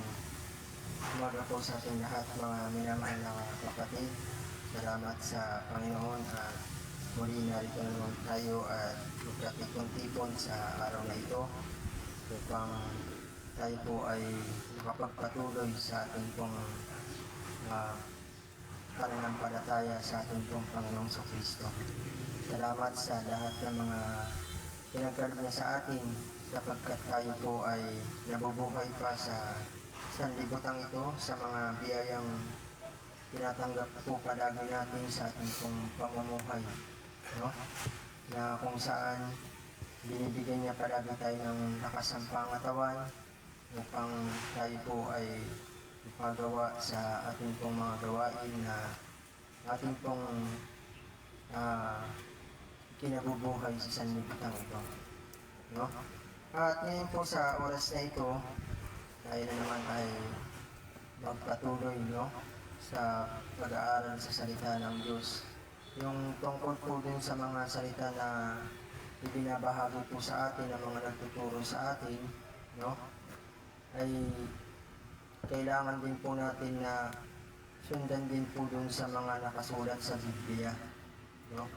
umaga po sa ating lahat, mga minamahal na kapatid. Salamat sa Panginoon at muli narito naman tayo at magkatipon-tipon sa araw na ito upang tayo po ay makapagpatuloy sa ating pong pananampalataya sa ating pong Panginoong Kristo. Salamat sa lahat ng mga pinagkaloob niya sa atin sapagkat tayo po ay nabubuhay pa sa sanlibutan ito sa mga biyayang tinatanggap po palagi natin sa ating pong pamumuhay, no? Na kung saan binibigyan niya palagi tayo ng lakas ng pangatawan upang tayo po ay ipagawa sa ating pong mga gawain na ating pong kinabubuhay sa sanlibutan ito, no? At ngayon po sa oras na ito, tayo na naman ay magpatuloy, no, sa pag-aaral sa salita ng Diyos. Yung tungkol po dun sa mga salita na ibinabahagi po sa atin, ng mga nagtuturo sa atin, no, ay kailangan din po natin na sundan din po dun sa mga nakasulat sa Biblia, no?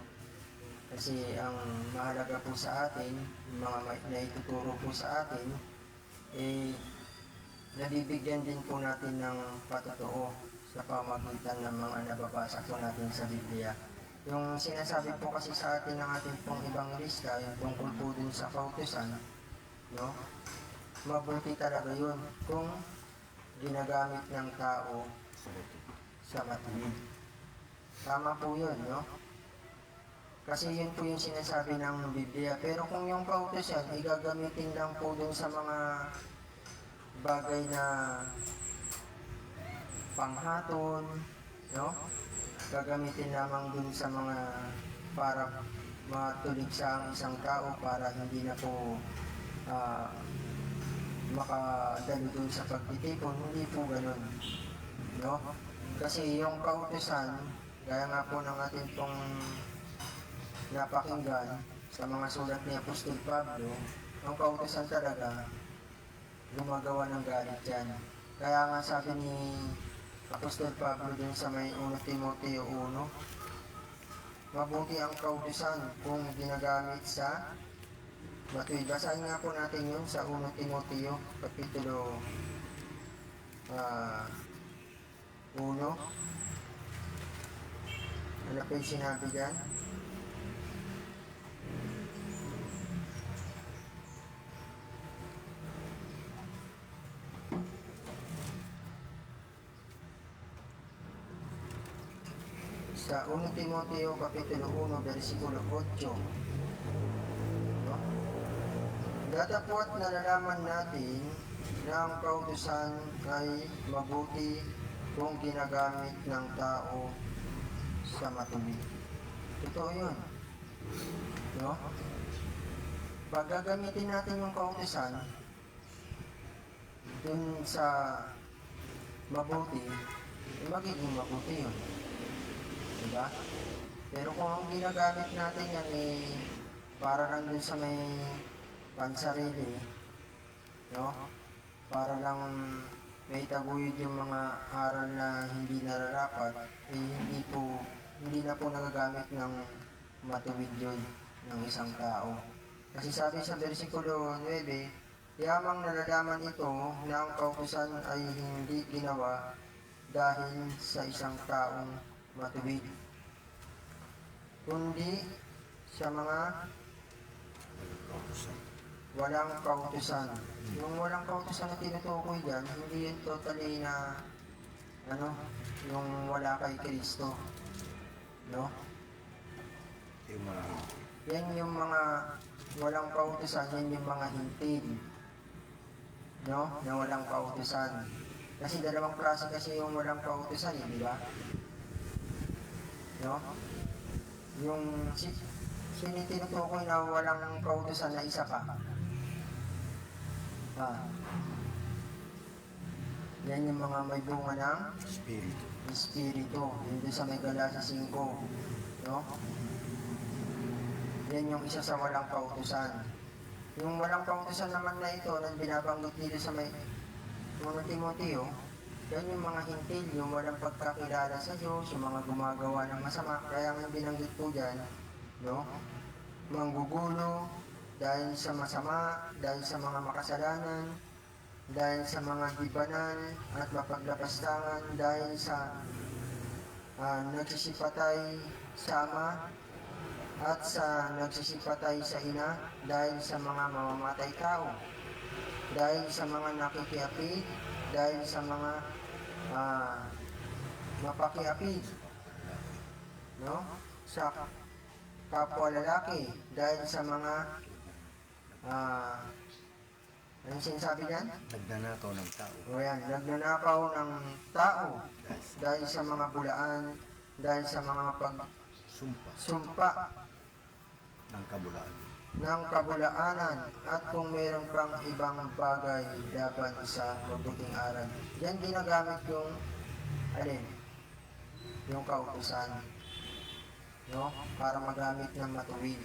Kasi ang mahalaga po sa atin, yung mga naituturo po sa atin, nabibigyan din po natin ng patotoo sa pamagitan ng mga nababasa po natin sa Biblia. Yung sinasabi po kasi sa atin ng ating pong ibang lista, yung tungkol po dun sa kautusan, no? Mabuti talaga yun kung ginagamit ng tao sa matuwid. Tama po yun, no? Kasi yun po yung sinasabi ng Biblia. Pero kung yung kautusan ay gagamitin lang po dun sa mga bagay na panghaton, no? Gagamitin lamang dun sa mga para matulig sa ang isang tao para hindi na po makadalo dun sa pagtitipon, hindi po ganun, no? Kasi yung kautusan, gaya nga po ng ating pong napakinggan sa mga sulat ni Apostol Pablo, ang kautusan talaga gumagawa ng galit yan. Kaya nga sabi ni Apostol Pablo din sa may 1 Timoteo 1, mabuti ang kautusan kung ginagamit sa matuwid. Basahin nga po natin yun sa 1 Timoteo Kapitulo 1. Ano po yung sinabi dyan? Sa 1 Timoteo Kapitulo 1, versikulo 8. No? Datapwat nalalaman natin na ang kautusan ay mabuti kung ginagamit ng tao sa matuwid. Totoo yun. No? Pag gagamitin natin yung kautusan dun sa mabuti, magiging mabuti yun. Diba? Pero kung ang ginagamit natin yan para lang dun sa may pansarili, no? Para lang may taguyod yung mga aral na hindi nararapat, hindi na po nagagamit ng matuwid yun ng isang tao. Kasi sabi sa versikulo 9, yamang nalalaman ito na ang kautusan ay hindi ginawa dahil sa isang taong matuwid, kundi sa mga walang kautusan. Yung walang kautusan na tinutukoy dyan, hindi yun totally na yung wala kay Kristo, no? Yan yung mga walang kautusan, yan yung mga hintil, no? Na walang kautusan. Kasi dalawang klase kasi yung walang kautusan, di ba? No? Yung tinitukoy na walang kautusan na isa pa. Yan yung mga may bunga ng Espiritu. Espiritu. Yun doon sa may Galatians 5. No? Yan yung isa sa walang kautusan. Yung walang kautusan naman na ito, na binabanggit dito sa may mga Timoteo, yan yung mga hintil, yung walang pagkakilala sa Diyos, yung mga gumagawa ng masama. Kaya nga binanggit po dyan, no? Manggugulo, dahil sa masama, dahil sa mga makasalanan, dahil sa mga gibanan at mapaglapastangan, dahil sa nagsisipatay sa ama at sa nagsisipatay sa ina, dahil sa mga mamamatay tao, dahil sa mga nakikiapid, dahil sa mga mapakiapid, no? Sa kapwa lalaki, dahil sa mga anong sinasabi diyan? Nagnanakaw ng tao. O yan, nagnanakaw ng tao, dahil sa mga bulaan, dahil sa mga Sumpa pagsumpa ng kabulaan. ng kabulaanan, at kung mayroon pang ibang bagay laban sa mabuting aral. Yan ginagamit yung alin? Yung kautusan, no? Para magamit ng matuwid.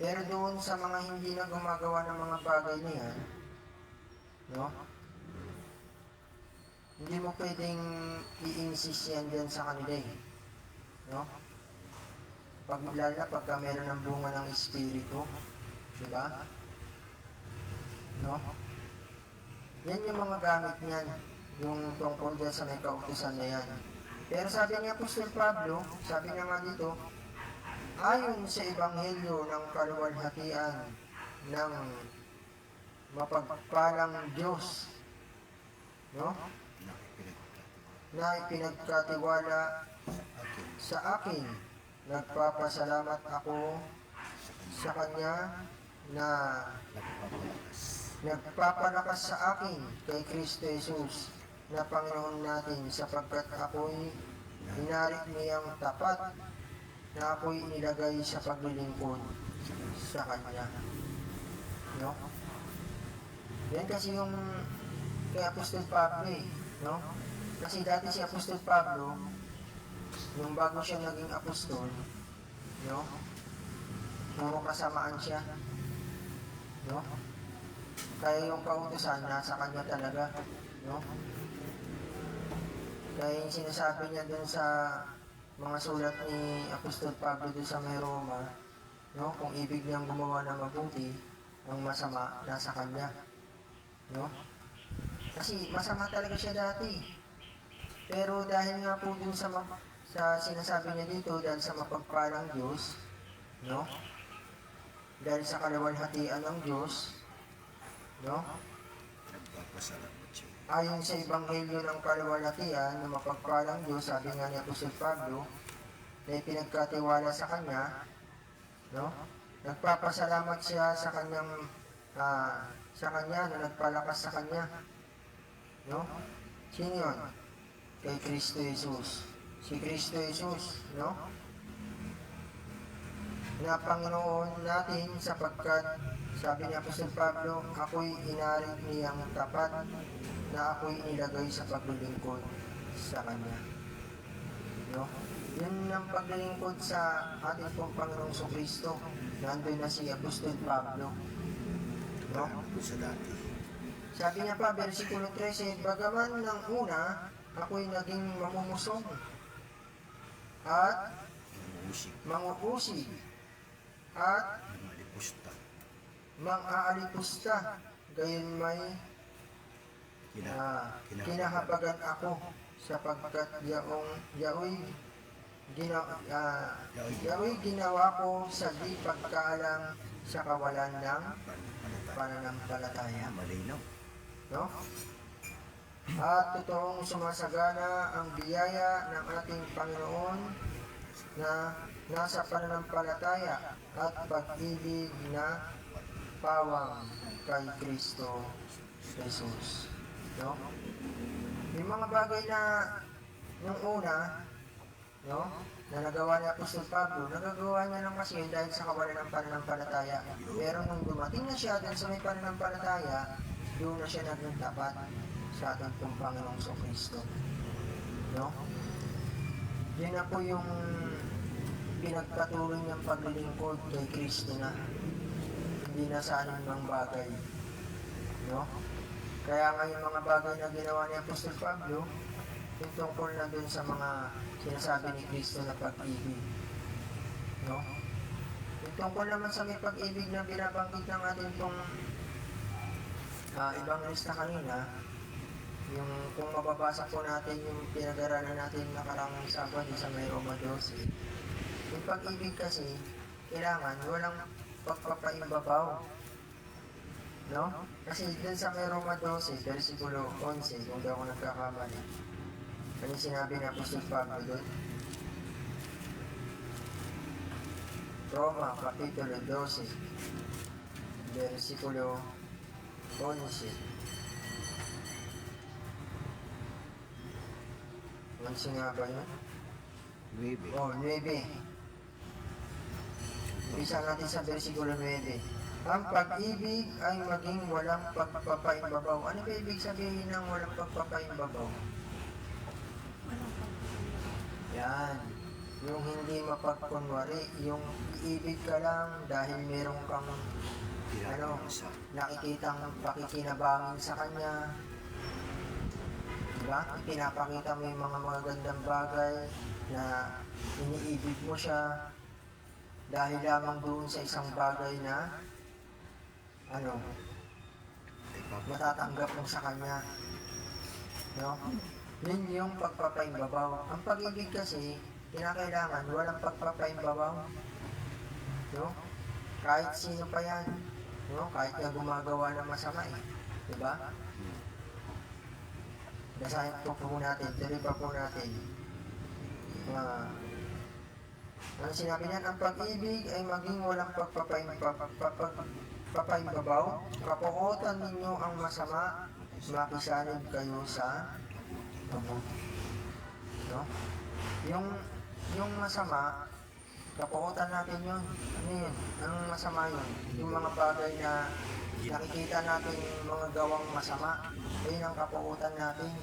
Pero doon sa mga hindi na gumagawa ng mga bagay na yan, no? Hindi mo pwedeng i-insist yan dyan sa kanila eh. No? Lalo na pagka meron ng bunga ng Espiritu, di ba? No? Yan yung mga gamit niyan, yung tungkol dyan sa may kautusan na yan. Pero sabi ni Apostol Pablo, sabi niya nga dito, ayon sa Ebanghelyo ng kaluwalhatian ng mapagpalang Diyos, no? Na ipinagkatiwala sa akin, nagpapasalamat ako sa Kanya na nagpapalakas sa akin kay Kristo Jesus na Panginoon natin, sapagkat ako'y inarik niyang tapat, na ako'y inilagay sa paglilingkod sa Kanya. No? Yan kasi yung kay Apostol Pablo eh, no? Kasi dati si Apostol Pablo, nung bago siya naging apostol, no? Puro kasamaan siya, no? Kaya yung kautusan nasa kanya talaga, no? Kaya yung sinasabi niya dun sa mga sulat ni Apostol Pablo dun sa may Roma, no? Kung ibig niyang gumawa ng mabuti, ang masama nasa kanya, no? Kasi masama talaga siya dati. Pero dahil nga po dun sa sinasabi niya dito, dahil sa mapagpalang Diyos, no? Dahil sa kaluwalhatian ng Diyos, no? Nagpapasalamat siya. Ayon sa Ebanghelyo ng kaluwalhatian ng mapagpalang Diyos, sabi nga ni Apostol Pablo, na ipinagkatiwala sa Kanya, no? Nagpapasalamat siya sa Kanyang, sa Kanya na nagpalakas sa Kanya, no? Sino yun? Kay Kristo Jesus. Si Kristo Jesus, no? Na Panginoon natin, sapagkat sabi ni Apostol Pablo, ako'y inarik niyang tapat, na ako'y inilagay sa paglilingkod sa Kanya. No? Yun ang paglilingkod sa ating pong Panginoong Kristo. Nandun na si Apostol Pablo. No? Ano sa dati? Sabi niya pa, versikulo 13, bagaman ng una, ako'y naging mamumusong at Musik. mangupusig at Mga lipusta. mang-aalipusta, gayon may kinahabagan ako, sapagkat yaoy ginawa ko sa di pagkaalam sa kawalan ng pananampalataya. Malinaw. No? At totoong sumasagana ang biyaya ng ating Panginoon na nasa pananampalataya at pag-ibig na pawang kay Kristo Jesus. No? Yung mga bagay na nung una, no, na nagawa ni Apostol Pablo, nagagawa niya lang kasi yun dahil sa kawalan ng pananampalataya. Pero nung dumating na siya dahil sa may pananampalataya, doon na siya naging tapat sa ating pong Panginoong Kristo. No? Yun na po yung pinagpatuloy niyang paglilingkod kay Kristo na hindi na sa anumang bagay. No? Kaya nga yung mga bagay na ginawa ni Apostol Pablo, yung tungkol na dun sa mga sinasabi ni Kristo na pag-ibig. No? Yung tungkol naman sa may pag-ibig na binabanggit ng ating pong ibang lista kanina, yung kung mababasa po natin yung pinag-aralan natin nakarang Sabado sa may Roma 12, yung pag-ibig kasi, kailangan walang pagpapaimbabaw. No? Kasi dun sa may Roma 12, versikulo 11, kung daw ako nagkakamali, ano sinabi ni Apostol Pablo doon? Roma, Kapitulo 12, versikulo 11. 11 nga ba yun? 9. Oh, 9. Umpisa natin sa versikulo 9. Ang pag-ibig ay maging walang pagpapaimbabaw. Ano ba ibig sabihin ng walang pagpapaimbabaw? Yan. Yung hindi mapagkunwari, yung ibig ka lang dahil meron kang nakikitang pakikinabangin sa kanya. Diba? Pinapakita mo yung mga magagandang bagay na iniibig mo siya dahil lamang doon sa isang bagay na matatanggap mo sa kanya. No? Yun yung pagpapaimbabaw. Ang pag-ibig kasi, kinakailangan walang pagpapaimbabaw. No? Kahit sino pa yan. No? Kahit na gumagawa ng masama eh. Diba? Basahin po natin, tuloy pa po natin. Ang sinabi niyan, ang pag-ibig ay maging walang pagpapaimbabaw. Kapuotan ninyo ang masama, makisanib kayo sa mabuti. No? Yung masama, kapuotan natin yun. Ano yun? Anong masama yun? Yung mga bagay na nakikita natin mga gawang masama, ayun ang kapuotan natin.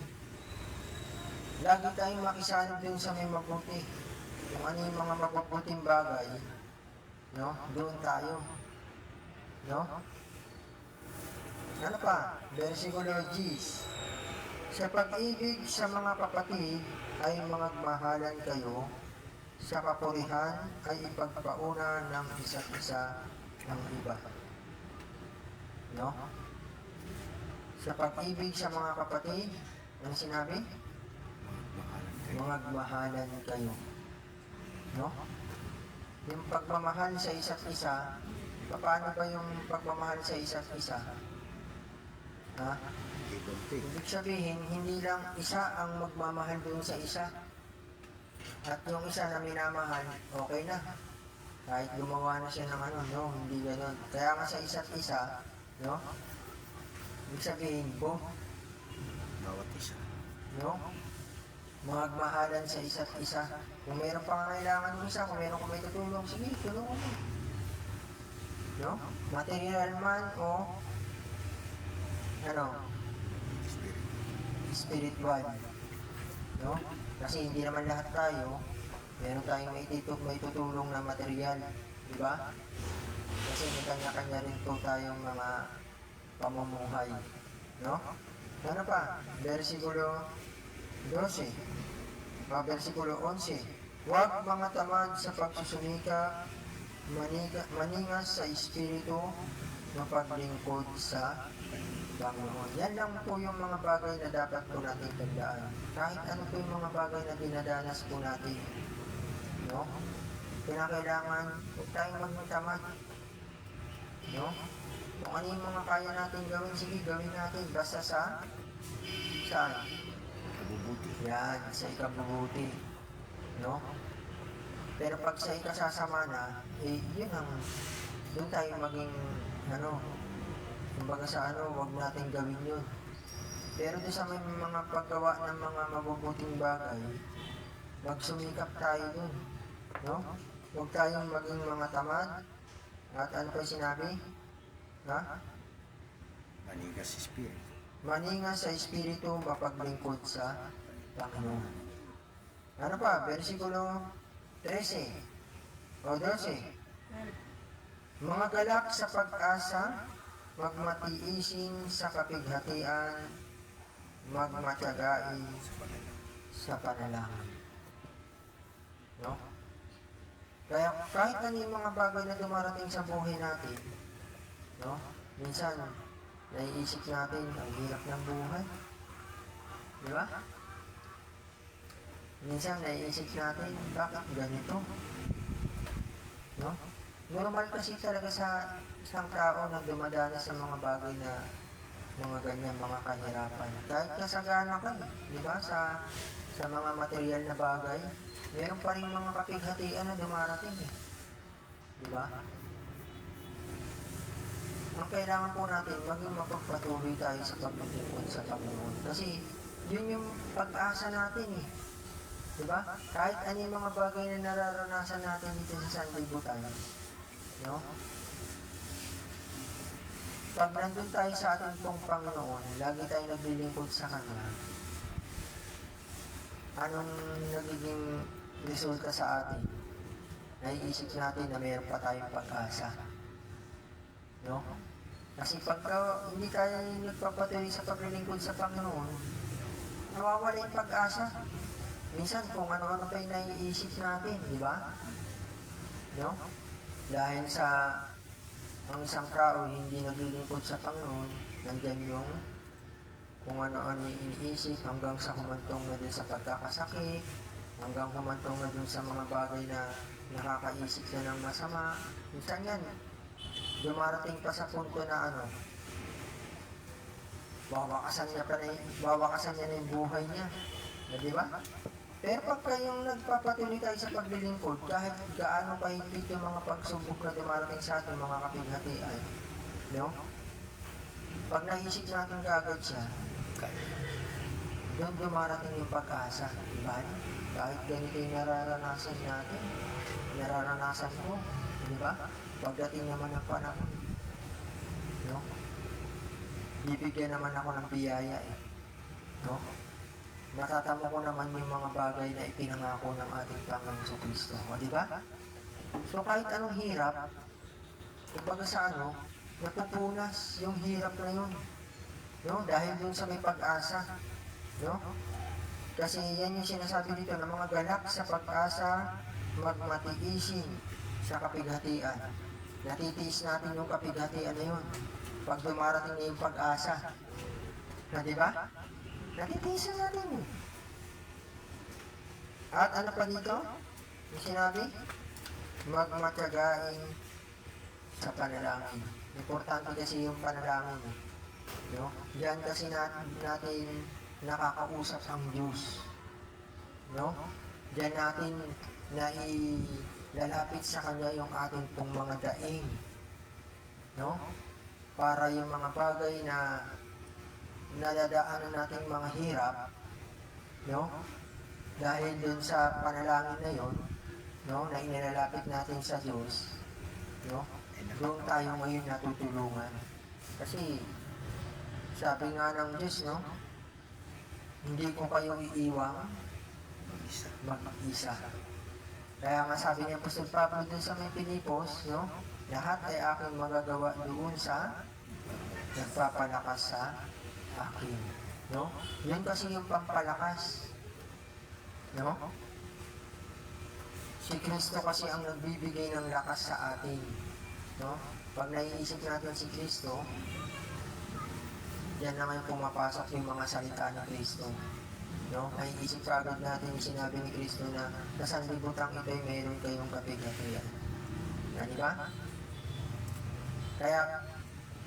Lagi tayong makisanib dun sa may mabuti. Kung ano yung mga mabubuting bagay, no? Doon tayo. No? Ano pa? Versikulo 10. Sa pag-ibig sa mga kapatid ay magmahalan kayo, sa kapurihan ay ipagpauna ng isa't isa ng iba. No? Sa pag-ibig sa mga kapatid, ano sinabi? Magmahalan kayo. No? Yung pagmamahal sa isa't isa, paano ba yung pagmamahal sa isa't isa? Ha? Ibig sabihin, hindi lang isa ang magmamahal doon sa isa. At yung isa na minamahal, okay na. Kahit gumawa na siya ng no, hindi gano'n. Kaya nga sa isa't isa, no? Ibig sabihin po, Bawat isa. no? Magmahalan sa isa't isa. Kung mayroon pang kailangan mo isa, kung mayroon kang may tutulong, sige, tulungan mo. No? Material man o spiritual. No? Kasi hindi naman lahat tayo, meron tayong may tutulong na material. Diba? Kasi may kanya-kanya rin po tayong mga pamumuhay. No? Ano pa? Versikulo 12. Versikulo 11. Huwag mga tamad sa pagsusumika, maningas sa espiritu, mapaglingkod sa Panginoon. Yan lang po yung mga bagay na dapat po natin tandaan. Kahit ano po yung mga bagay na dinadanas po natin. No? Kinakailangan, huwag tayong magmatamad. No? Kung ano yung mga kaya natin gawin, sige, gawin natin. Basta saan? Kabubuti. Yan, sa ikabubuti. No? Pero pag sa ikasasama na, yun ang, doon tayo maging, Kumbaga sa huwag natin gawin yun. Pero doon sa may mga paggawa ng mga mabubuting bagay, magsumikap tayo dun. No? Huwag tayong maging mga tamad. At ano pa yung sinabi? Ha? Manigas spirit. Maningas sa Espiritu, mapaglingkod sa Panginoon. Ano pa? Versikulo 13 o 12. Mga galak sa pag-asa, magmatiisin sa kapighatian, magmatyagai sa panalangin. No? Kaya kahit ano yung mga bagay na dumarating sa buhay natin, no? Minsan, naiisip natin, ang hirap ng buhay. Di ba? Minsan, naiisip natin, bakit ganito? No? Normal kasi talaga sa isang tao na dumadanas sa mga bagay na mga ganyan, mga kahirapan. Kahit kasagana ka, di ba, sa mga material na bagay, meron pa rin mga kapighatian na dumarating eh. Di ba? Ang kailangan po natin, maging mapagpatuloy tayo sa paglilingkod sa Panginoon. Kasi, yun yung pag-asa natin eh. Diba? Kahit ano yung mga bagay na nararanasan natin dito sa sanlibutan, no? Pag nandun tayo sa ating pong Panginoon, lagi tayo naglilingkod sa Kanya, anong nagiging resulta sa atin? Naiisip natin na mayroon pa tayong pag-asa. No? Kasi pagka hindi tayo nagpapatuloy sa paglilingkod sa Panginoon, nawawala yung pag-asa. Minsan kung ano-ano pa yung naiisip natin, di ba? No? Dahil sa ang isang tao hindi naglilingkod sa Panginoon, nandyan yung kung ano-ano yung iniisip hanggang sa humantong na din sa pagkakasakit, hanggang humantong na din sa mga bagay na nakakaisip na ng masama. Minsan yan, dumarating pa sa punto na wawakasan niya na yung buhay niya. Di ba? Pero pagka yung nagpapatuloy tayo sa paglilingkod, kahit gaano kahigpit yung mga pagsubok na dumarating sa ating mga kapighatian, no? Pag naisip natin kaagad siya, doon dumarating yung pag-asa, di ba? Kahit ganito yung nararanasan natin, nararanasan ko, di ba? Pagdating naman ng panahon, no? Bibigyan naman ako ng biyaya eh, no? Natatamo ko naman yung mga bagay na ipinangako ng ating Panginoon sa Kristo. O, di ba? So, kahit anong hirap, kumbaga sa napupunas yung hirap na yun. No? Dahil dun sa may pag-asa. No? Kasi yan yung sinasabi dito ng mga galak sa pag-asa, magmatiisin sa kapighatian. Natitiis natin yung kapighatian na yun. Pag dumarating na yung pag-asa. Na, di ba? Natitiisan natin eh. At ano pa dito? Yung sinabi? Magmatyagain sa panalangin. Importante kasi yung panalangin. No? Diyan kasi natin nakakausap ang Diyos. No? Diyan natin nailalapit sa Kanya yung ating pong mga daing. No? Para yung mga bagay na nadadaanan natin mga hirap, no? Dahil dun sa panalangin na yon, no, na inilalapit natin sa Diyos, no? Doon tayo ngayon natutulungan. Kasi sabi nga ng Diyos, no, hindi ko kayo iiwang mag-isa. Kaya nga sabi niya Apostol Pablo dun sa may Pilipos, no, lahat ay aking magagawa doon sa nagpapalakas sa akin. No? Yan kasi yung pampalakas. No? Si Kristo kasi ang nagbibigay ng lakas sa atin. No? Pag naiisip natin si Kristo, yan naman pumapasok yung mga salita ni Kristo. No? Naiisip agad natin yung sinabi ni Kristo na sa sanlibutan ito'y mayroon kayong kapighatian. Di ba? Kaya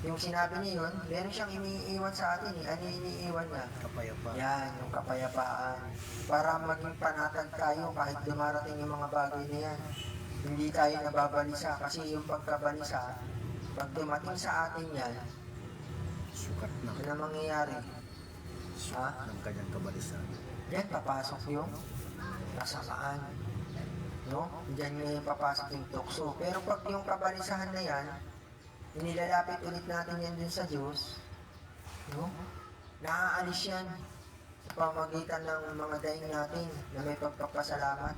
yung sinabi niya yun, meron siyang iniiwan sa atin eh. Ano yung iniiwan niya? Kapayapaan. Yan, yung kapayapaan. Para maging panatag tayo kahit dumarating yung mga bagay na yan. Hindi tayo nababalisa kasi yung pagkabalisa, pag dumating sa atin yan, Sukat na. Ano ang mangyayari? Sukat ng kanyang kabalisan. Diyan papasok yung kasamaan. No? Diyan ngayon papasok yung tukso. Pero pag yung kabalisahan na yan, inilalapit ulit natin yan dun sa Diyos, no? Naaalis yan sa pamagitan ng mga daing natin na may pagpapasalamat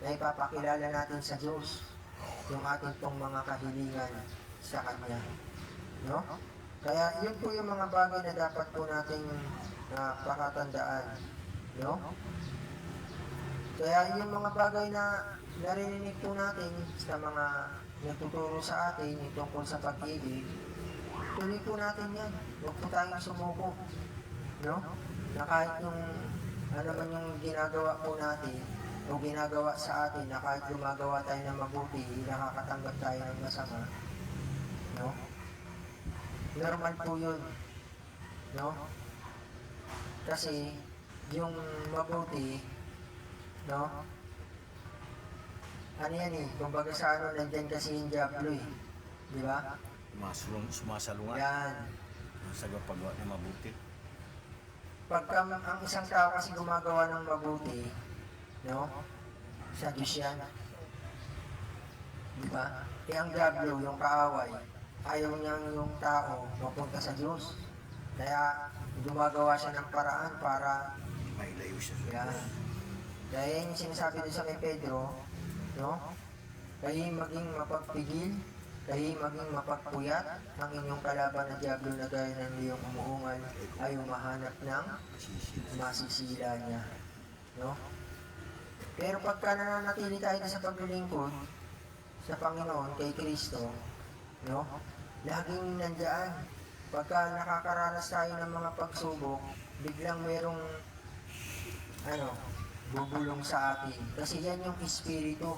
na ipapakilala natin sa Diyos yung ating pong mga kahilingan sa Kanya. No? Kaya yun po yung mga bagay na dapat po nating pakatandaan. No? Kaya yung mga bagay na narinig po natin sa mga nagtuturo sa atin yung tungkol sa pag-ibig, tuloy po natin yan. Huwag po tayong sumuko. No? Na kahit yung ano man yung ginagawa po natin o ginagawa sa atin na kahit gumagawa tayo ng mabuti, nakakatanggap tayo ng masama. No? Normal po yun. No? Kasi yung mabuti, no? Ano yan eh, kumbaga sa ano, nandyan kasi yung Diablo eh. Di ba? Sumasalungan. Yan. Sa paggawa ng mabuti. Pagka ang isang tao kasi gumagawa ng mabuti, no? Sa Diyos yan. Di ba? Kaya ang Diablo, yung kaaway, ayaw niyang yung tao mapunta sa Diyos. Kaya gumagawa siya ng paraan para Mailayo siya sa yan. Kaya yan yung sinasabi doon sa kay Pedro, no? Kayo maging mapagpigil, kayo maging mapagpuyat, ang inyong kalaban na Diablo na gaya ng liyong umuungal ay umahanap ng masisila niya. No? Pero pagka nananatili tayo sa paglilingkod sa Panginoon, kay Kristo, no? Laging nandyan. Pagka nakakaranas tayo ng mga pagsubok, biglang merong bubulong sa atin. Kasi yan yung espiritu,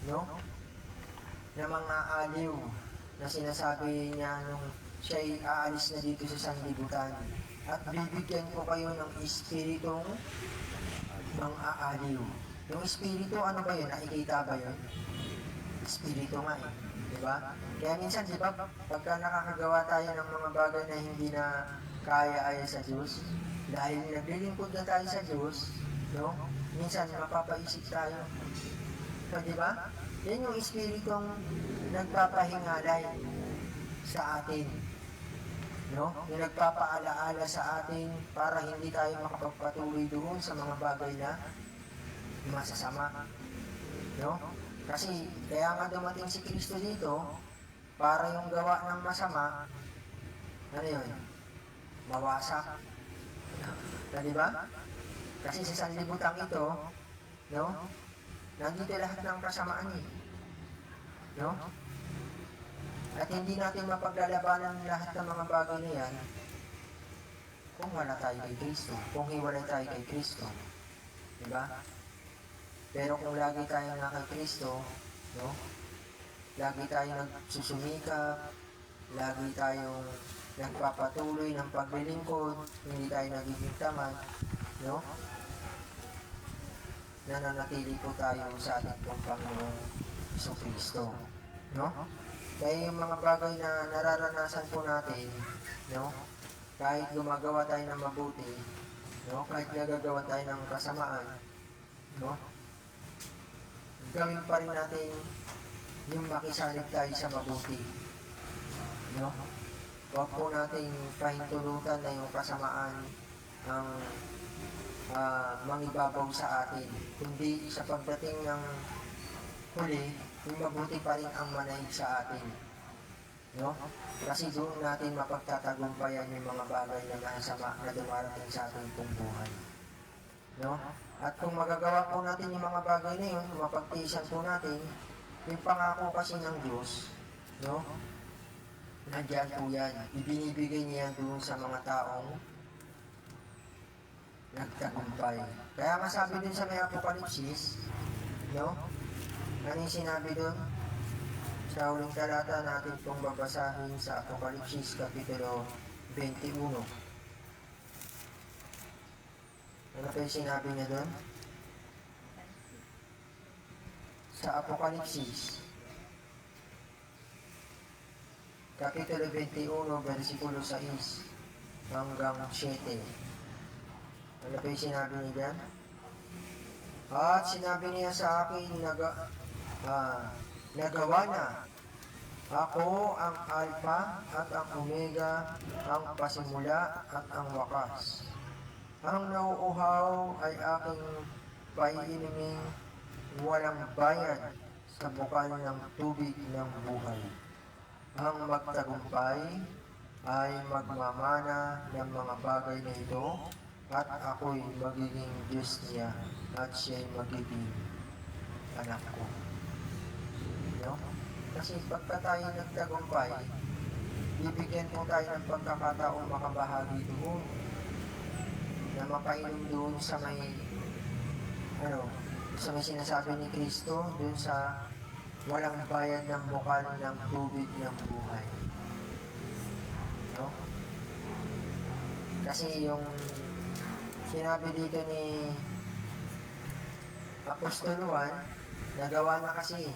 no? Na mga aliw na sinasabi niya nung siya'y aalis na dito sa sanlibutan. At bibigyan ko kayo ng espiritong mga aaliw. Yung espiritu, ano ba yun? Nakikita ba yun? Espiritu nga eh. Diba? Kaya minsan, di ba, pagka nakakagawa tayo ng mga bagay na hindi na kaya ayon sa Diyos, dahil naglilingkod na tayo sa Diyos, no? Minsan mapapaisip tayo. So, di ba? Yan yung espiritong nagpapahingalay sa atin. No? Yung nagpapaalaala sa atin para hindi tayo makapagpatuloy doon sa mga bagay na masasama. No? Kasi kaya nga dumating si Kristo dito para yung gawa ng masama, ano yun? Mawasak. Di ba? Kasi sa sanlibutan ito, no? Nandito lahat ng kasamaan eh. No? At hindi natin mapaglalabanan lahat ng mga bagay na yan kung wala tayo kay Kristo, kung hiwalay tayo kay Kristo. Diba? Pero kung lagi tayo na kay Kristo, no? Lagi tayong nagsusumikap, lagi tayong nagpapatuloy ng paglilingkod, hindi tayo nagiging tamad, no? Nananatili po tayo sa ating pong Panginoong Kristo, no? Kaya yung mga bagay na nararanasan po natin, no? Kahit gumagawa tayo ng mabuti, no? Kahit nagagawa tayo ng kasamaan, no? Gawin pa rin natin yung makisalig tayo sa mabuti, no? Huwag po nating pahintulutan na yung kasamaan ang mangibabaw sa atin, kundi sa pagdating ng huli, yung mabuti pa rin ang manaig sa atin, no? Kasi doon natin mapagtatagumpayan yung mga bagay na masama na dumarating sa ating pong buhay, no? At kung magagawa po natin yung mga bagay na yun, mapagtiisan po natin yung pangako kasi ng Diyos, no? Nandiyan po yan, ibinibigay niya yan doon sa mga taong nagtagumpay. Kaya masabi din sa may Apokalipsis, no? Ano yung sinabi doon? Sa huling talata natin pong babasahin sa Apokalipsis Kapitulo 21. Ano pa yung sinabi niya doon? Sa Apokalipsis Kapitulo 21, versikulo 6 hanggang 7. Ano pa yung sinabi niya dyan? At sinabi niya sa akin, nagawa na. Ako ang Alpha at ang Omega, ang pasimula at ang wakas. Ang nauuhaw ay aking paiiniming walang bayad sa bukal ng tubig ng buhay. Ang magtagumpay ay magmamana ng mga bagay na ito at ako'y magiging Diyos niya at siya'y magiging anak ko. No? Kasi pagka tayo nagtagumpay, bibigyan po tayo ng pagkakataong makabahagi doon na makainom doon sa may sa may sinasabi ni Kristo, doon sa walang bayad ng bukal ng tubig ng buhay. No? Kasi yung sinabi dito ni Apostol Juan, nagawa na kasi.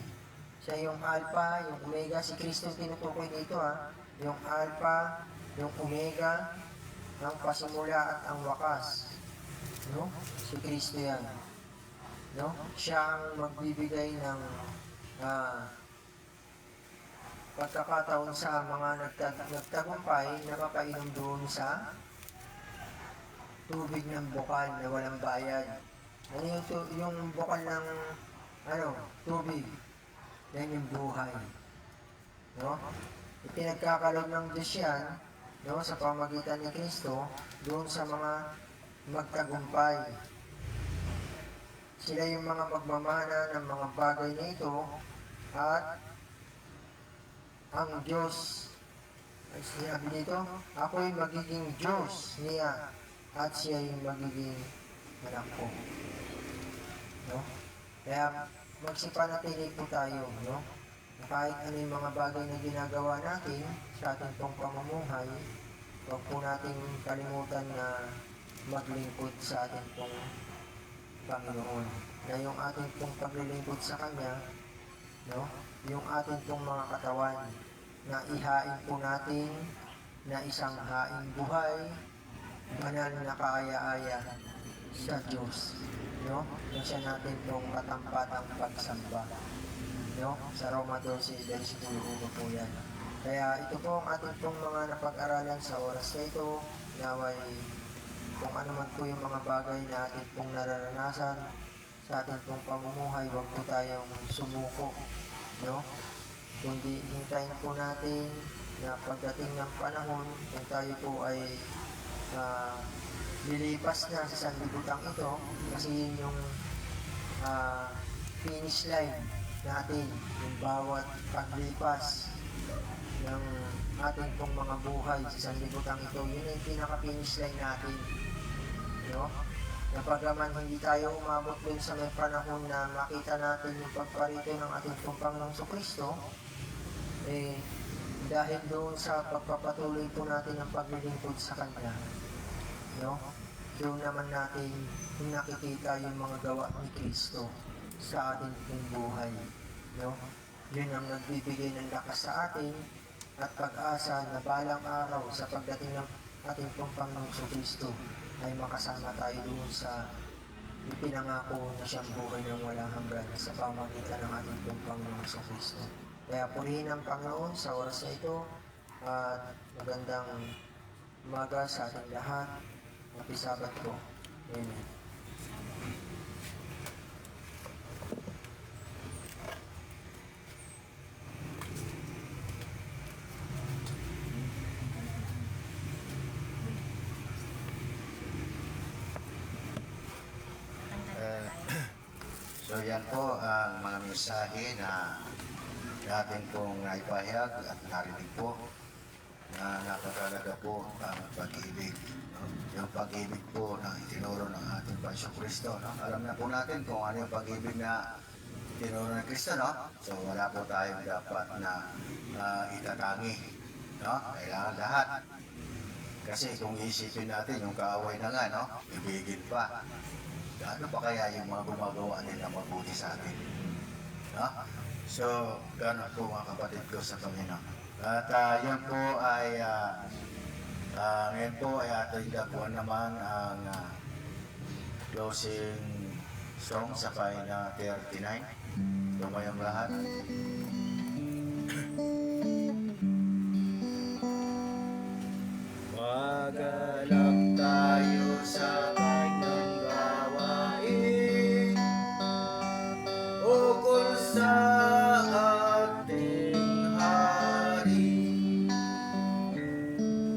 Siya yung Alpha, yung Omega, si Kristo tinutukoy dito yung Alpha, yung Omega, ang pasimula at ang wakas. No? Si Kristo yan. No? Siya ang magbibigay ng pagkakataon sa mga nagtagumpay na mapainom doon sa tubig ng bukal na walang bayad. Ano yung bukal ng tubig? Yan yung buhay. No? Ipinagkakaloob ng Diyos yan, no, sa pamagitan ni Kristo doon sa mga magtagumpay. Sila yung mga magmamana ng mga bagay na ito at ang Diyos, ay sinabi dito, ako'y magiging Diyos niya at siya yung magiging anak ko. No? Kaya magsipanatili po tayo, no? Kahit ano yung mga bagay na ginagawa natin sa ating pong pamumuhay, huwag po natin kalimutan na maglingkod sa ating pong Panginoon. Na yung ating pong paglilingkod sa Kanya, no? Yung ating pong mga katawan, na ihain po natin na isang haing buhay, banal na kaaya-aya sa Diyos. No? Yung siya natin pong katampatang pagsamba. No? Sa Roma 12, versikulo 1 po yan. Kaya ito po ang ating pong mga napag-aralan sa oras na ito. Naway kung ano man po yung mga bagay na ating pong nararanasan sa ating pong pamumuhay, huwag po tayong sumuko. No? Kundi hintayin po natin na pagdating ng panahon, kung tayo po ay lilipas na sa sanlibutan ito, kasi yun yung finish line natin, yung bawat paglipas ng ating pong mga buhay sa sanlibutan ito, yun yung pinaka-finish line natin. No? Na pagaman hindi tayo umabot dun sa may panahon na makita natin yung pagparito ng ating pong Panginoong Kristo, dahil doon sa pagpapatuloy po natin ang paglilingkod sa Kanya, no? Doon naman natin nakikita yung mga gawa ni Kristo sa ating pong buhay, no? Yun ang nagbibigay ng lakas sa atin at pag-asa na balang araw sa pagdating ng ating pong Panginoong Kristo ay makasama tayo doon sa ipinangako na siyang buhay ng walang hanggan sa pamagitan ng ating pong Panginoong Kristo. Kaya purihin ang Panginoon sa oras na ito at magandang umaga sa ating lahat. Happy Sabbath po. Amen. So yan po ang mga mensahe na natin pong naipahayag at narinig po na napakalaga po ang pag-ibig. Yung pag-ibig po na itinuro ng ating Panginoong Kristo. No? Alam na po natin kung ano yung pag-ibig na itinuro ng Kristo. No? So wala po tayong dapat na itatangi. No? Kailangan lahat. Kasi kung isipin natin yung kaaway na nga, no? Ibigin pa. Ano pa kaya yung mga gumagawa nila mabuti sa atin? No? So, gano'n po mga kapatid ko sa Panginoon. At yun po ay ngayon po ay ating gakuan naman ang closing song sa Pahina 39. Tumayong lahat. Magalak tayo sa kanyang gawain, ukol sa ating hari.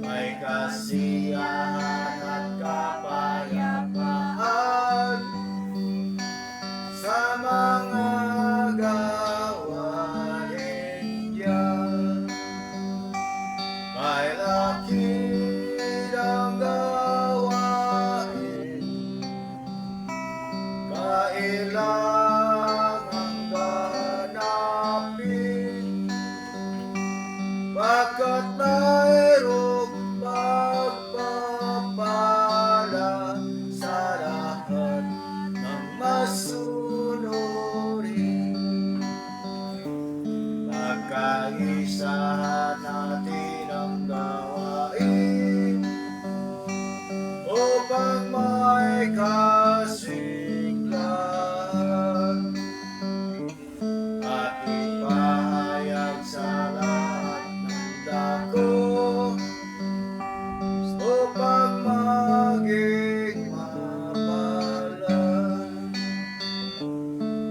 May kasiyahan at kapayapaan sa mga gawain diyan. May lakid ang gawain, kailangang ganapin, pagkat mayroong pagpapala sa lahat ng masunurin. Pagkaisahan natin ang gawain upang may kasiglahan at ipahayag sa lahat ng dako upang maging mapalan.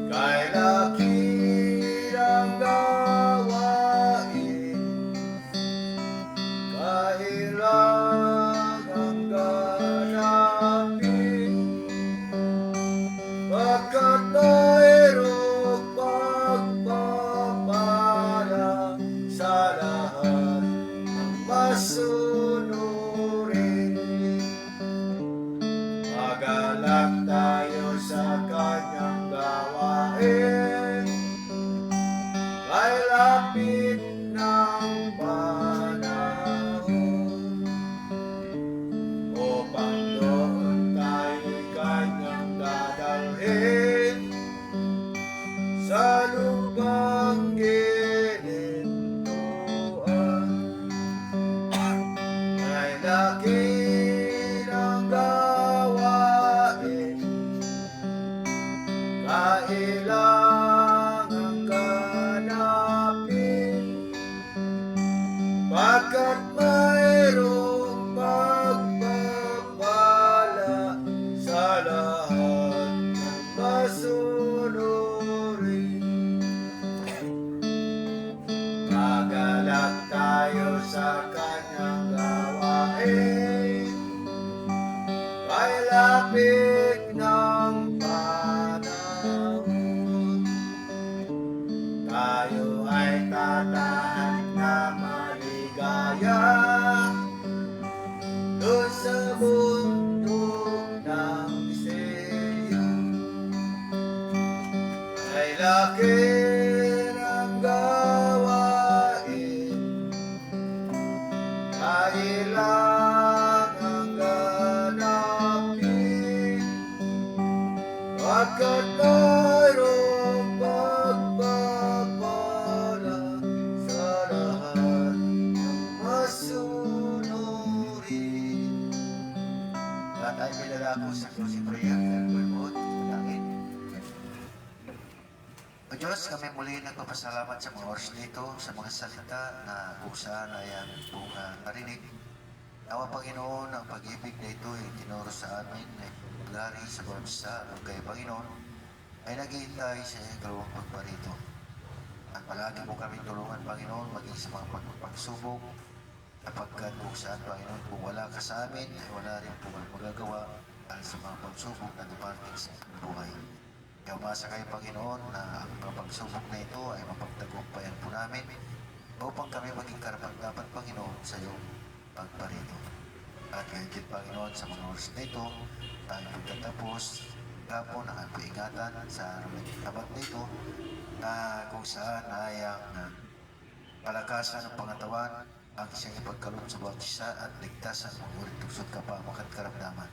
Kay lakid ang gawain, kailangang ganapin, pagkat mayroong pagpapala sa lahat ng masunurin. Magalak tayo sa kanyang gawain, ay lapit ng panahon, upang doon tayo'y kanyang dadalhin sa lupang ginintuan. Ay lakid ang gawain, kailangang ganapin, pagkat mayroong pagpapala sa lahat ng masunurin. Magalak tayo sa kanyang gawain, ay lapit ng panahon. Tayo ay tatahan na maligaya doon sa bundok ng Siyon. Ay lakid ang gawain, kailangang ganapin, pagkat mayroong pagpapala sa lahat ng masunurin. Lahat ay pinalako sa closing prayer. Lord, malangin. O Diyos, kami muli nagpapasalamat sa mga oras nito, sa mga salita na kung saan ay ang pong narinig. Nawa Panginoon, ang pag-ibig na ito ay tinuro sa amin na paglari sa bansa at kay Panginoon ay naghihintay sa iyong kalawang pagparito. At palagi mo kami tulungan, Panginoon, maging sa mga pagpagsubok, sapagkat kung saan, Panginoon, kung wala ka sa amin, ay wala rin po magagawa dahil sa mga pagsubok na dumating sa buhay. Kaya umasa kayo, Panginoon, na ang mga pagsubok na ito ay mapagtagumpayan po namin upang kami maging karapat-dapat, Panginoon, sa iyong pagparito. At kahit, Panginoon, sa mga oras na ito, tayo pagtatapos, po ng kaingatan sa tabat na ito, na kung saan ay ang palakasan ng pangatawan, ang isang ipagkaloob sa bawat isa at ligtas ang mga ulit tugsod kapamak at karamdaman.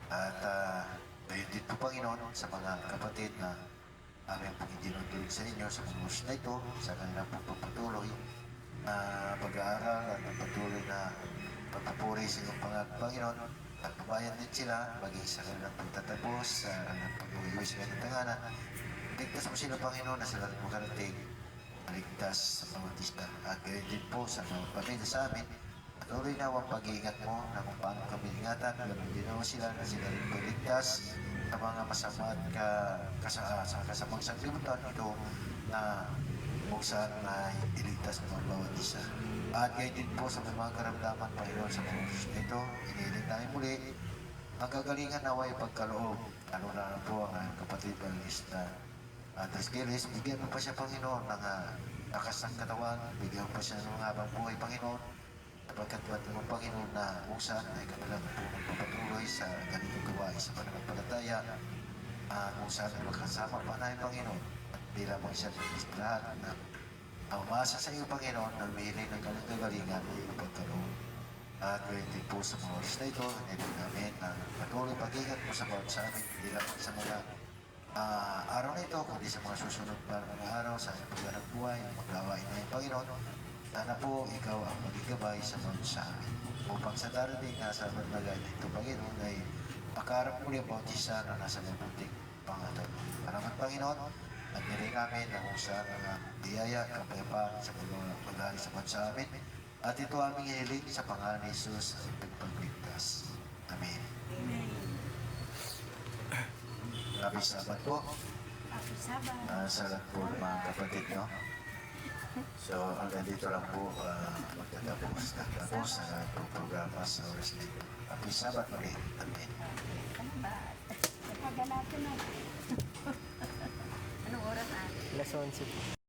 At ayun din po, Panginoon, sa mga kapatid na aming pong idinutulig sa inyo sa mga oras na ito, sa kanilang pagpapatuloy, pag-aaral at ang patuloy na pagpupuri sa iyong Panginoon at pabayan din sila maging sa kanilang pagtatapos sa kanilang pag-uwi sa kanilang tanganan. Ligtas mo sila, Panginoon, na sila rin makarating maligtas sa pangutista. At gayon din po sa mga pamilya sa amin, patuloy na ang pag-iingat mo na kung paano kami ingatan, ganoon din naman sila na sila rin maligtas sa mga masama at sa kasamang sanglibutan ito na kung saan na iligtas ng mga bawat isa. At gayon din po sa mga karamdaman, Panginoon, sa mga oras na ito, inihiling namin muli ang kagalingan na way pagkaloob. Ano na po ang kapatid Balista Andres Giles, bigyan mo pa siya, Panginoon, ng lakas ng katawan, bigyan mo pa siya ng habang buhay, Panginoon, sapagkat mo, Panginoon, na kung saan ay kanilang po magpapatuloy sa ganitong gawain sa pananampalataya, kung saan ay makasama pa na Panginoon, at di lamang siya ng lahat na ang umasa sa iyo, Panginoon, na humihiling ng kanilang kagalingan ay ipagkaloob. At gayon din po sa mga oras na ito, nilin namin na patuloy pag-ingat mo sa bawat sa amin, hindi lamang sa mga araw na ito, kundi sa mga susunod pa ng mga araw, sa iyong pagganap buhay, maggawain na yung Panginoon. Sana po ikaw ang magigabay sa bawat sa amin. Upang sa darating na sa barnagay na ito, Panginoon, ay makaharap muli ang bawat isa na nasa mabuting pangalan. Salamat, Panginoon, at nilin namin na kung saan ang biyaya at kapayapaan sa pag-aaral sa bawat sa amin. At ito aming hiling sa pangalan ni Jesus at pagpagligtas. Amen. Maraming salamat po. Happy Sabbath. Sa lahat po ng mga kapatid, no? So, hanggang dito lang po magtatapos sa programa sa oras na ito. Happy Sabbath ulit. Amen. Ano ba? Nagpagalapin na. Anong oras, Alas 11.